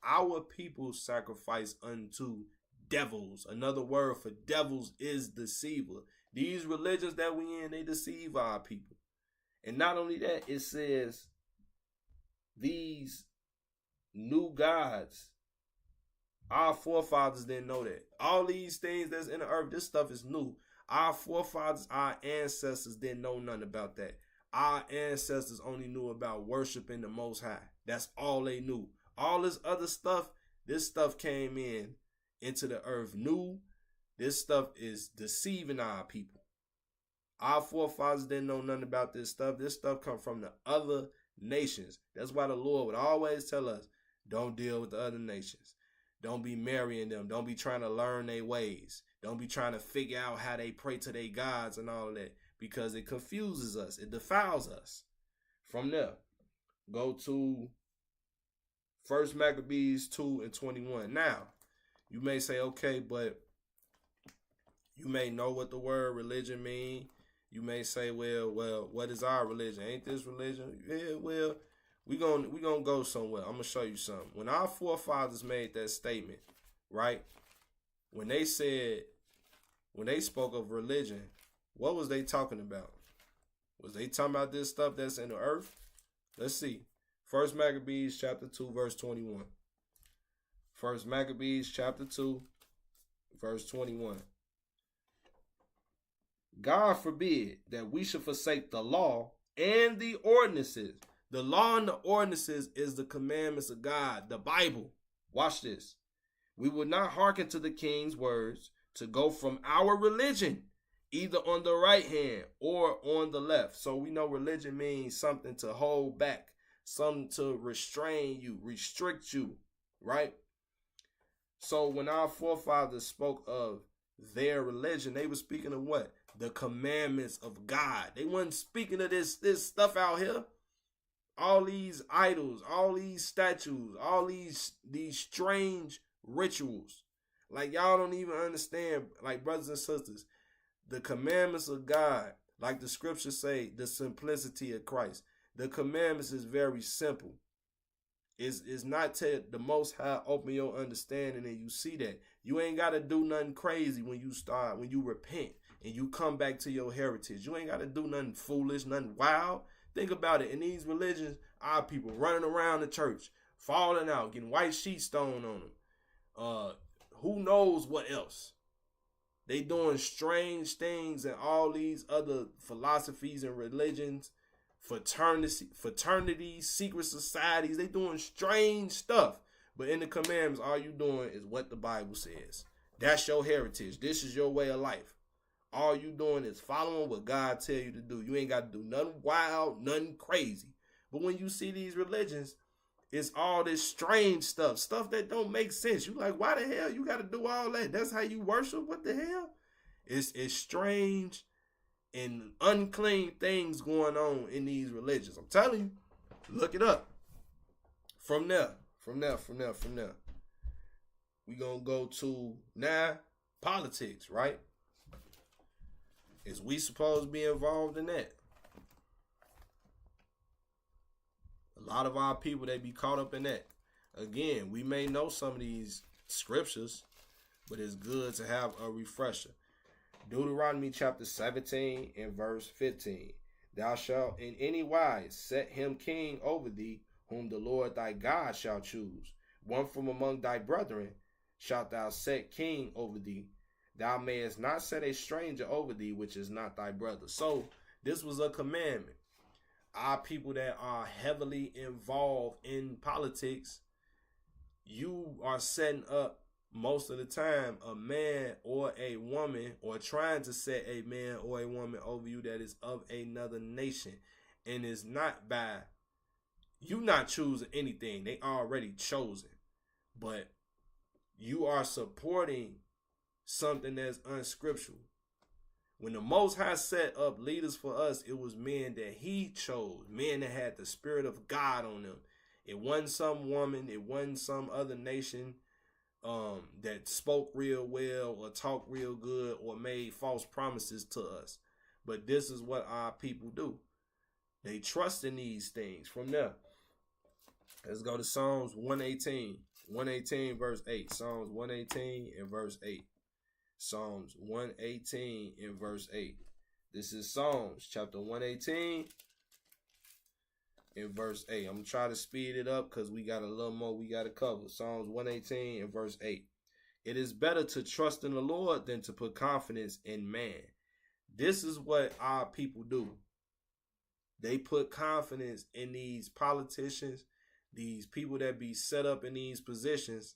our people sacrifice unto devils. Another word for devils is deceiver. These religions that we in, they deceive our people. And not only that, it says these new gods, our forefathers didn't know that. All these things that's in the earth, this stuff is new. Our forefathers, our ancestors didn't know nothing about that. Our ancestors only knew about worshiping the Most High. That's all they knew. All this other stuff, this stuff came into the earth new. This stuff is deceiving our people. Our forefathers didn't know nothing about this stuff. This stuff come from the other nations. That's why the Lord would always tell us, don't deal with the other nations. Don't be marrying them. Don't be trying to learn their ways. Don't be trying to figure out how they pray to their gods and all of that. Because it confuses us. It defiles us. From there, go to 1 Maccabees 2 and 21. Now, you may say, okay, but you may know what the word religion mean. You may say, well, what is our religion? Ain't this religion? Yeah, well, we gonna go somewhere. I'm gonna show you something. When our forefathers made that statement, right? When they spoke of religion, what was they talking about? Was they talking about this stuff that's in the earth? Let's see. First Maccabees chapter 2, verse 21. First Maccabees chapter 2, verse 21. God forbid that we should forsake the law and the ordinances. The law and the ordinances is the commandments of God, the Bible. Watch this. We will not hearken to the king's words to go from our religion, either on the right hand or on the left. So we know religion means something to hold back, something to restrain you, restrict you, right? So when our forefathers spoke of their religion, they were speaking of what? The commandments of God. They wasn't speaking of this stuff out here. All these idols, all these statues, all these strange rituals. Like, y'all don't even understand, like, brothers and sisters, the commandments of God, like the scriptures say, the simplicity of Christ. The commandments is very simple. It's not to the Most High open your understanding and you see that. You ain't got to do nothing crazy when you repent and you come back to your heritage. You ain't got to do nothing foolish, nothing wild. Think about it. In these religions, our people running around the church, falling out, getting white sheets thrown on them. Who knows what else? They doing strange things in all these other philosophies and religions, fraternities, secret societies. They doing strange stuff. But in the commandments, all you doing is what the Bible says. That's your heritage. This is your way of life. All you doing is following what God tell you to do. You ain't got to do nothing wild, nothing crazy. But when you see these religions, it's all this strange stuff that don't make sense. You like, why the hell you got to do all that? That's how you worship? What the hell? It's strange and unclean things going on in these religions. I'm telling you, look it up. From there. We gonna go to now politics, right? Is we supposed to be involved in that? A lot of our people, they be caught up in that. Again, we may know some of these scriptures, but it's good to have a refresher. Deuteronomy chapter 17 and verse 15. Thou shalt in any wise set him king over thee, whom the Lord thy God shall choose. One from among thy brethren shalt thou set king over thee. Thou mayest not set a stranger over thee, which is not thy brother. So this was a commandment. Our people that are heavily involved in politics, you are setting up most of the time a man or a woman, or trying to set a man or a woman over you that is of another nation. And it's not by you not choosing anything. They already chosen. But you are supporting something that's unscriptural. When the Most High set up leaders for us, it was men that he chose, men that had the Spirit of God on them. It wasn't some woman, it wasn't some other nation that spoke real well or talked real good or made false promises to us. But this is what our people do. They trust in these things. From there, let's go to Psalms 118. 118 verse 8. Psalms 118 and verse 8. Psalms 118 and verse 8. This is Psalms chapter 118 and verse 8. I'm going to try to speed it up because we got a little more we got to cover. Psalms 118 and verse 8. It is better to trust in the Lord than to put confidence in man. This is what our people do. They put confidence in these politicians, these people that be set up in these positions,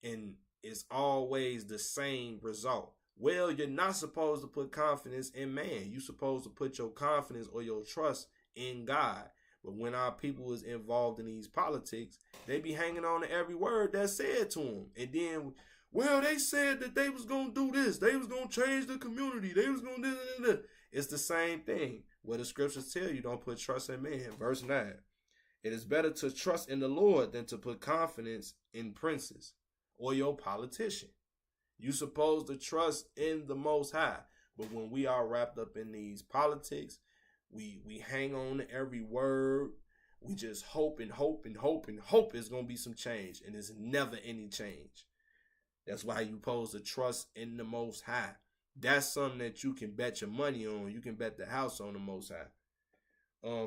and it's always the same result. Well, you're not supposed to put confidence in man. You're supposed to put your confidence or your trust in God. But when our people is involved in these politics, they be hanging on to every word that's said to them. And then, well, they said that they was going to do this. They was going to change the community. They was going to do this. It's the same thing. What the scriptures tell you, don't put trust in man. Verse 9. It is better to trust in the Lord than to put confidence in princes or your politician. You supposed to trust in the Most High. But when we are wrapped up in these politics, we hang on to every word. We just hope and hope and hope and hope it's going to be some change. And there's never any change. That's why you pose to trust in the Most High. That's something that you can bet your money on. You can bet the house on the Most High.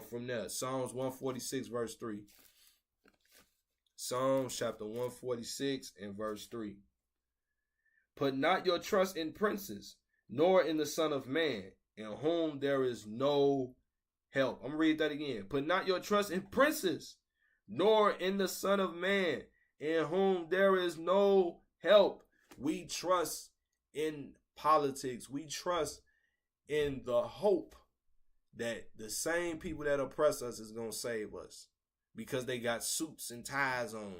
From there, Psalms 146 verse 3. Psalms chapter 146 and verse 3. Put not your trust in princes, nor in the Son of Man, in whom there is no help. I'm going to read that again. Put not your trust in princes, nor in the Son of Man, in whom there is no help. We trust in politics. We trust in the hope that the same people that oppress us is going to save us because they got suits and ties on,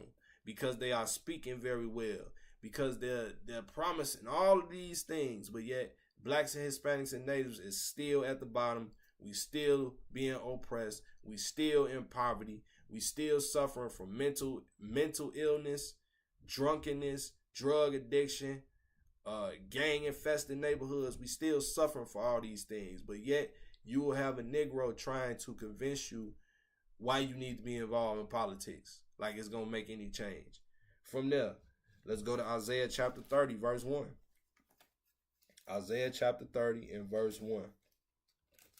because they are speaking very well, because they're promising all of these things, but yet blacks and Hispanics and natives is still at the bottom. We still being oppressed. We still in poverty. We still suffering from mental illness, drunkenness, drug addiction, gang infested neighborhoods. We still suffering for all these things, but yet you will have a Negro trying to convince you why you need to be involved in politics, like it's gonna make any change. From there, let's go to Isaiah chapter 30, verse 1. Isaiah chapter 30 and verse 1.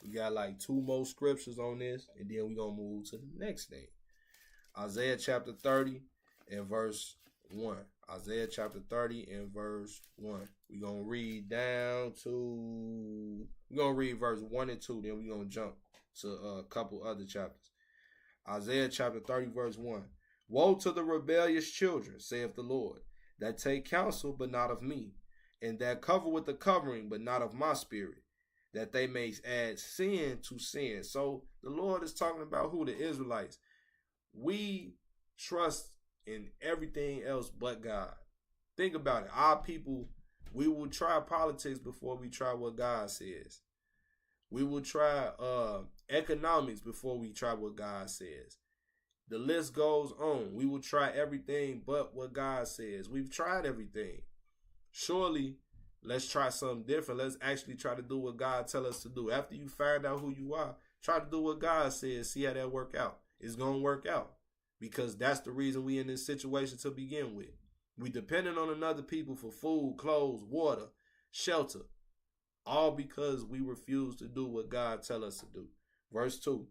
We got like 2 more scriptures on this, and then we're going to move to the next thing. Isaiah chapter 30 and verse 1. Isaiah chapter 30 and verse 1. We're going to read down to... We're going to read verse 1 and 2, then we're going to jump to a couple other chapters. Isaiah chapter 30 verse 1. Woe to the rebellious children, saith the Lord, that take counsel, but not of me, and that cover with the covering, but not of my spirit, that they may add sin to sin. So the Lord is talking about who? The Israelites. We trust in everything else but God. Think about it. Our people, we will try politics before we try what God says. We will try economics before we try what God says. The list goes on. We will try everything but what God says. We've tried everything. Surely, let's try something different. Let's actually try to do what God tells us to do. After you find out who you are, try to do what God says. See how that work out. It's going to work out. Because that's the reason we in this situation to begin with. We depending on another people for food, clothes, water, shelter. All because we refuse to do what God tells us to do. Verse 2.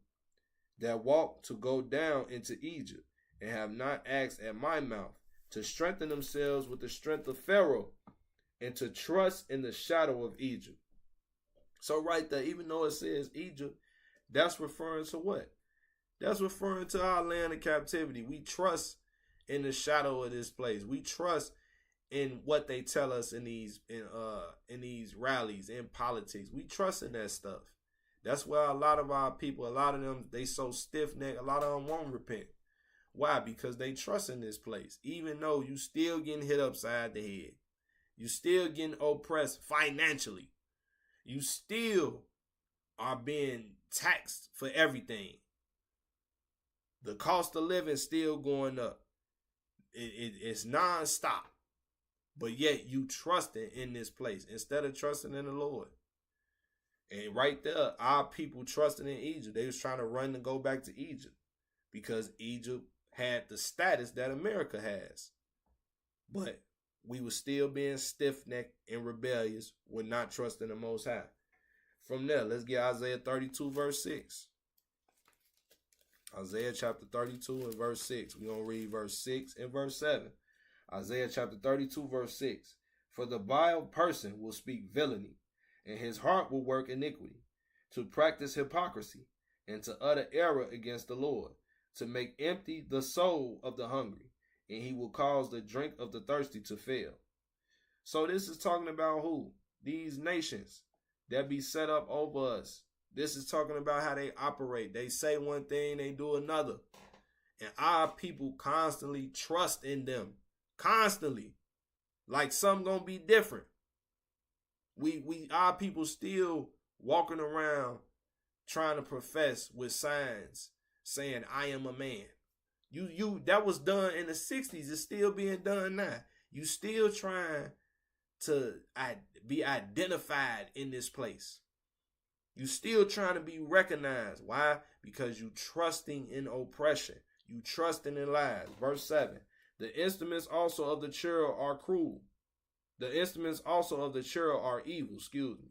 That walk to go down into Egypt, and have not asked at my mouth, to strengthen themselves with the strength of Pharaoh, and to trust in the shadow of Egypt. So right there, even though it says Egypt, that's referring to what? That's referring to our land of captivity. We trust in the shadow of this place. We trust in what they tell us in these rallies, in politics. We trust in that stuff. That's why a lot of our people, a lot of them, they so stiff-necked, a lot of them won't repent. Why? Because they trust in this place. Even though you still getting hit upside the head. You still getting oppressed financially. You still are being taxed for everything. The cost of living still going up. It's non-stop. But yet you trusting in this place instead of trusting in the Lord. And right there, our people trusting in Egypt. They was trying to run and go back to Egypt because Egypt had the status that America has. But we were still being stiff-necked and rebellious with not trusting the Most High. From there, let's get Isaiah 32 verse 6. Isaiah chapter 32 and verse 6. We're going to read verse 6 and verse 7. Isaiah chapter 32 verse 6. For the vile person will speak villainy, and his heart will work iniquity, to practice hypocrisy, and to utter error against the Lord, to make empty the soul of the hungry, and he will cause the drink of the thirsty to fail. So this is talking about who? These nations that be set up over us. This is talking about how they operate. They say one thing, they do another. And our people constantly trust in them. Constantly. Like something gonna be different. Our people still walking around trying to profess with signs saying, I am a man. That was done in the 60s. It's still being done now. You still trying to be identified in this place. You still trying to be recognized. Why? Because you trusting in oppression. You trusting in lies. Verse 7. The instruments also of the churl are cruel. The instruments also of the churl are evil. Excuse me.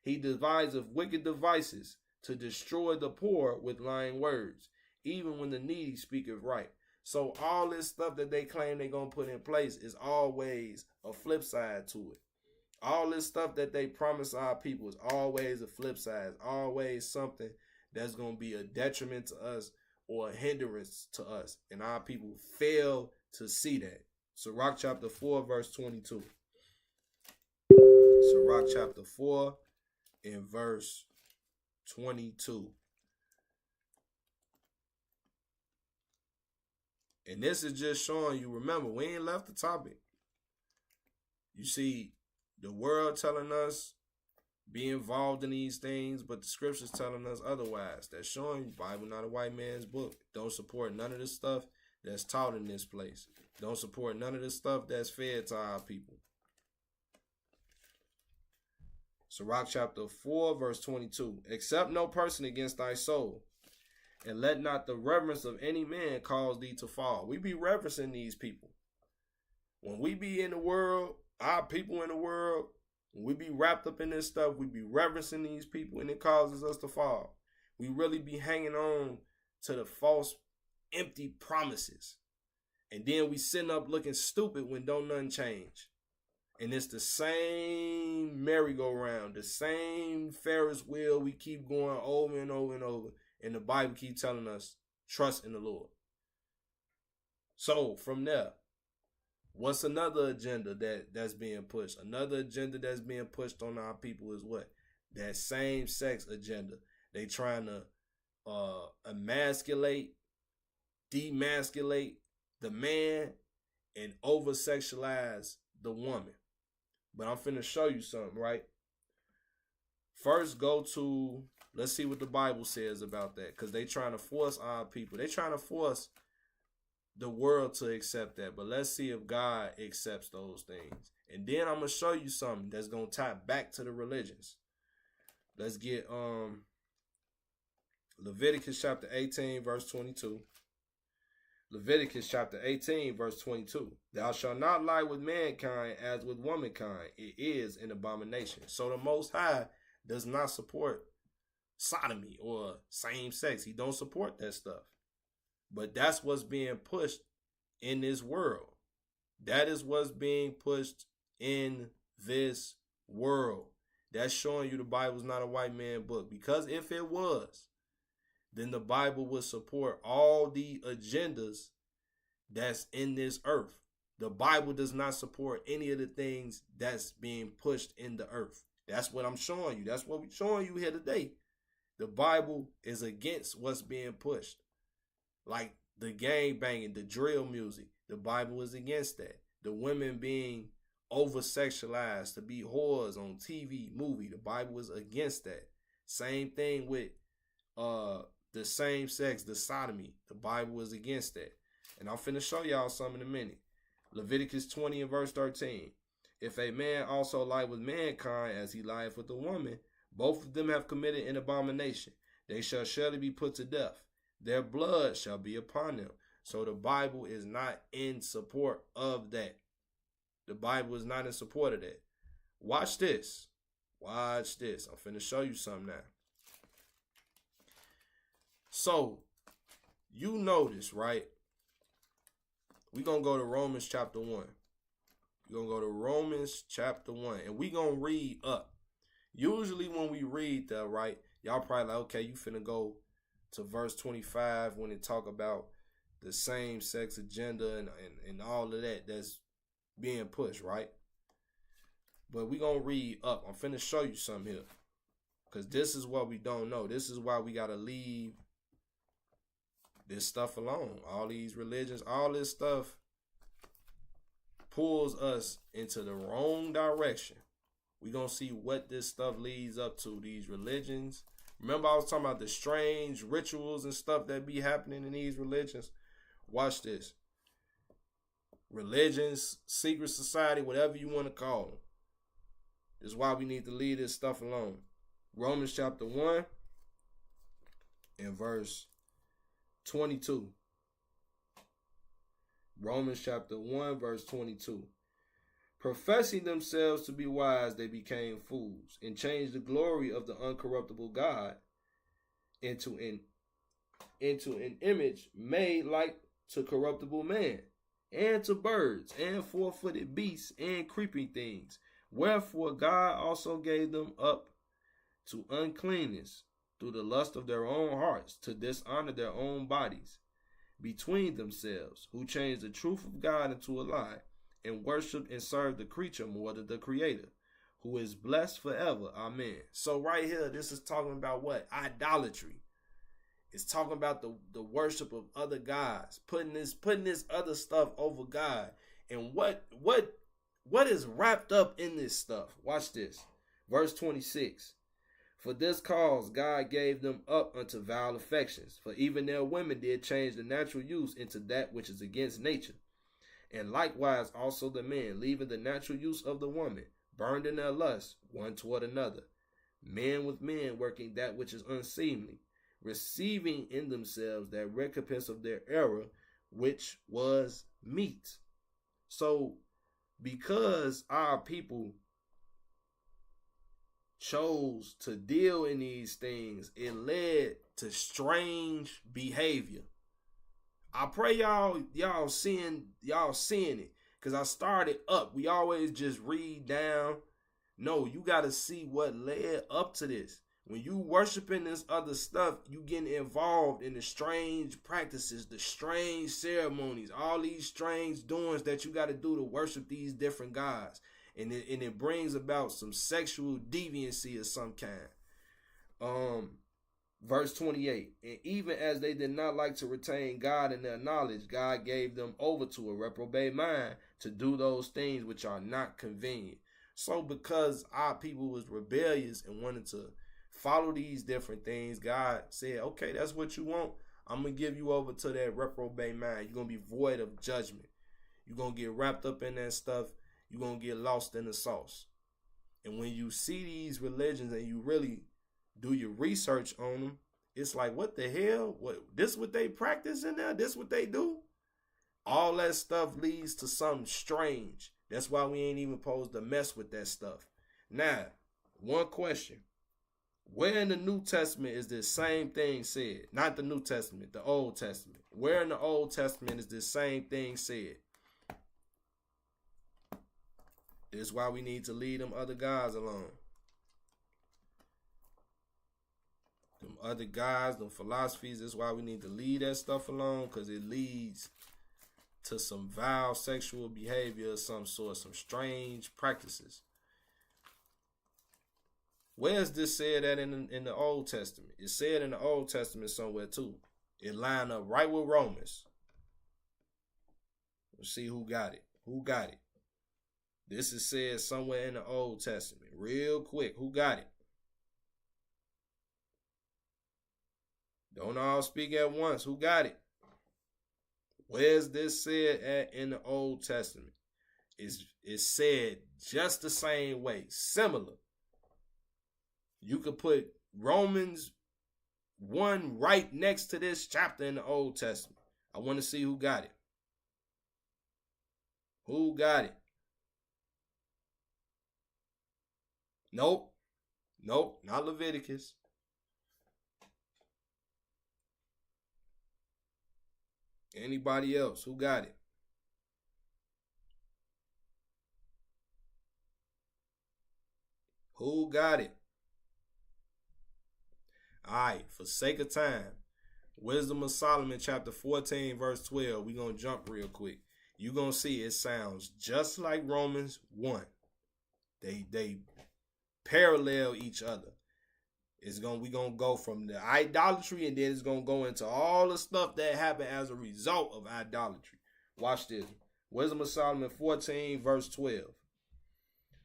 He deviseth wicked devices to destroy the poor with lying words, even when the needy speaketh right. So all this stuff that they claim they're going to put in place is always a flip side to it. All this stuff that they promise our people is always a flip side. It's always something that's going to be a detriment to us or a hindrance to us. And our people fail to see that. Sirach chapter 4, verse 22. Sirach chapter 4 and verse 22. And this is just showing you, remember, we ain't left the topic. You see, the world telling us be involved in these things, but the scriptures telling us otherwise. That's showing you Bible not a white man's book. Don't support none of the stuff that's taught in this place. Don't support none of the stuff that's fed to our people. Sirach chapter 4, verse 22. Accept no person against thy soul, and let not the reverence of any man cause thee to fall. We be reverencing these people. When we be in the world, our people in the world, when we be wrapped up in this stuff, we be reverencing these people, and it causes us to fall. We really be hanging on to the false, empty promises. And then we sitting up looking stupid when don't nothing change. And it's the same merry-go-round, the same Ferris wheel we keep going over and over and over. And the Bible keep telling us, trust in the Lord. So from there, what's another agenda that's being pushed? Another agenda that's being pushed on our people is what? That same-sex agenda. They trying to emasculate, demasculate the man and over-sexualize the woman. But I'm finna show you something, right? First, go to, let's see what the Bible says about that. Because they trying to force our people. They trying to force the world to accept that. But let's see if God accepts those things. And then I'm going to show you something that's going to tie back to the religions. Let's get Leviticus chapter 18, verse 22. Leviticus chapter 18, verse 22. Thou shalt not lie with mankind as with womankind. It is an abomination. So the Most High does not support sodomy or same sex. He don't support that stuff. But that's what's being pushed in this world. That is what's being pushed in this world. That's showing you the Bible's not a white man book. Because if it was, then the Bible would support all the agendas that's in this earth. The Bible does not support any of the things that's being pushed in the earth. That's what I'm showing you. That's what we're showing you here today. The Bible is against what's being pushed. Like the gang banging, the drill music. The Bible is against that. The women being over-sexualized to be whores on TV, movie. The Bible is against that. Same thing with the same sex, the sodomy. The Bible is against that. And I'm finna show y'all some in a minute. Leviticus 20 and verse 13. If a man also lie with mankind as he lieth with a woman, both of them have committed an abomination. They shall surely be put to death. Their blood shall be upon them. So the Bible is not in support of that. The Bible is not in support of that. Watch this. Watch this. I'm finna show you something now. So, you notice, right? We're going to go to Romans chapter 1. We're going to go to Romans chapter 1. And we're going to read up. Usually when we read that, right, y'all probably like, okay, you finna go to verse 25 when it talk about the same sex agenda and all of that that's being pushed, right? But we're going to read up. I'm finna show you something here. Because this is what we don't know. This is why we got to leave this stuff alone. All these religions, all this stuff pulls us into the wrong direction. We're going to see what this stuff leads up to, these religions. Remember I was talking about the strange rituals and stuff that be happening in these religions? Watch this. Religions, secret society, whatever you want to call them. This is why we need to leave this stuff alone. Romans chapter 1 and verse 22. Romans chapter 1 verse 22. Professing themselves to be wise, they became fools, and changed the glory of the uncorruptible God into an image made like to corruptible man, and to birds, and four-footed beasts, and creeping things. Wherefore God also gave them up to uncleanness through the lust of their own hearts, to dishonor their own bodies between themselves, who changed the truth of God into a lie, and worshiped and served the creature more than the Creator, who is blessed forever. Amen. So right here, this is talking about what? Idolatry. It's talking about the worship of other gods, putting this other stuff over God. And what is wrapped up in this stuff? Watch this. Verse 26. For this cause God gave them up unto vile affections, for even their women did change the natural use into that which is against nature. And likewise also the men, leaving the natural use of the woman, burned in their lust one toward another, men with men working that which is unseemly, receiving in themselves that recompense of their error, which was meat. So, because our people chose to deal in these things, it led to strange behavior. I pray y'all seeing it, because I started up. We always just read down. No, you got to see what led up to this. When you worshiping this other stuff, you getting involved in the strange practices, the strange ceremonies, all these strange doings that you got to do to worship these different gods. And it brings about some sexual deviancy of some kind. Verse 28, and even as they did not like to retain God in their knowledge, God gave them over to a reprobate mind to do those things which are not convenient. So because our people was rebellious and wanted to follow these different things, God said, okay, that's what you want. I'm going to give you over to that reprobate mind. You're going to be void of judgment. You're going to get wrapped up in that stuff. You're going to get lost in the sauce. And when you see these religions and you really do your research on them, it's like, what the hell? This what they practice in there? This what they do? All that stuff leads to something strange. That's why we ain't even supposed to mess with that stuff. Now, one question. Where in the New Testament is this same thing said? Not the New Testament, the Old Testament. Where in the Old Testament is this same thing said? This is why we need to leave them other gods alone. Them other gods, them philosophies, this is why we need to leave that stuff alone, because it leads to some vile sexual behavior of some sort, some strange practices. Where is this said at in the Old Testament? It's said in the Old Testament somewhere too. It lined up right with Romans. Let's see who got it. Who got it? This is said somewhere in the Old Testament. Real quick, who got it? Don't all speak at once. Who got it? Where's this said at in the Old Testament? It's said just the same way, similar. You could put Romans 1 right next to this chapter in the Old Testament. I want to see who got it. Who got it? Nope. Nope, not Leviticus. Anybody else? Who got it? Who got it? All right, for sake of time, Wisdom of Solomon chapter 14 verse 12. We're going to jump real quick. You're going to see it sounds just like Romans 1. They parallel each other. We're gonna go from the idolatry, and then it's gonna go into all the stuff that happened as a result of idolatry. Watch this. Wisdom of Solomon 14 verse 12.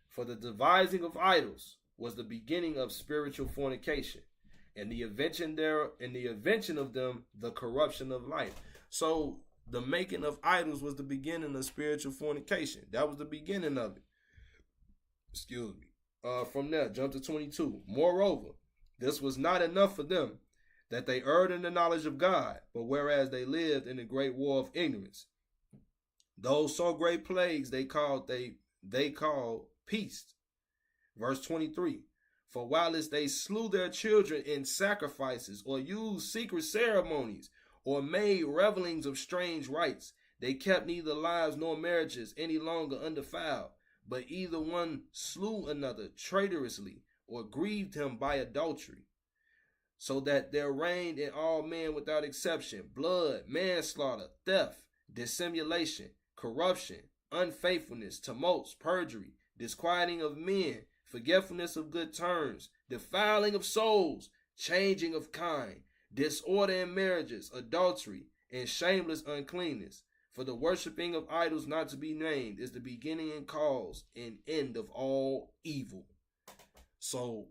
For the devising of idols was the beginning of spiritual fornication, and the invention of them the corruption of life. So the making of idols was the beginning of spiritual fornication. That was the beginning of it. Excuse me. from there, jump to 22. Moreover, this was not enough for them, that they erred in the knowledge of God, but whereas they lived in a great war of ignorance, those so great plagues they called peace. Verse 23. For whilst they slew their children in sacrifices, or used secret ceremonies, or made revelings of strange rites, they kept neither lives nor marriages any longer undefiled, but either one slew another traitorously, or grieved him by adultery. So that there reigned in all men without exception blood, manslaughter, theft, dissimulation, corruption, unfaithfulness, tumults, perjury, disquieting of men, forgetfulness of good terms, defiling of souls, changing of kind, disorder in marriages, adultery, and shameless uncleanness. For the worshiping of idols not to be named is the beginning and cause and end of all evil. So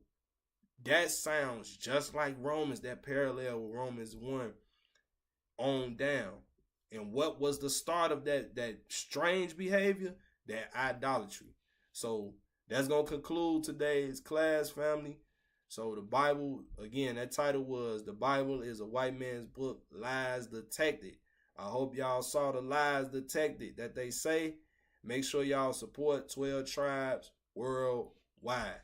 that sounds just like Romans, that parallel with Romans 1 on down. And what was the start of that strange behavior? That idolatry. So that's going to conclude today's class, family. So the Bible, again, that title was The Bible is a White Man's Book, Lies Detected. I hope y'all saw the lies detected that they say. Make sure y'all support 12 Tribes worldwide.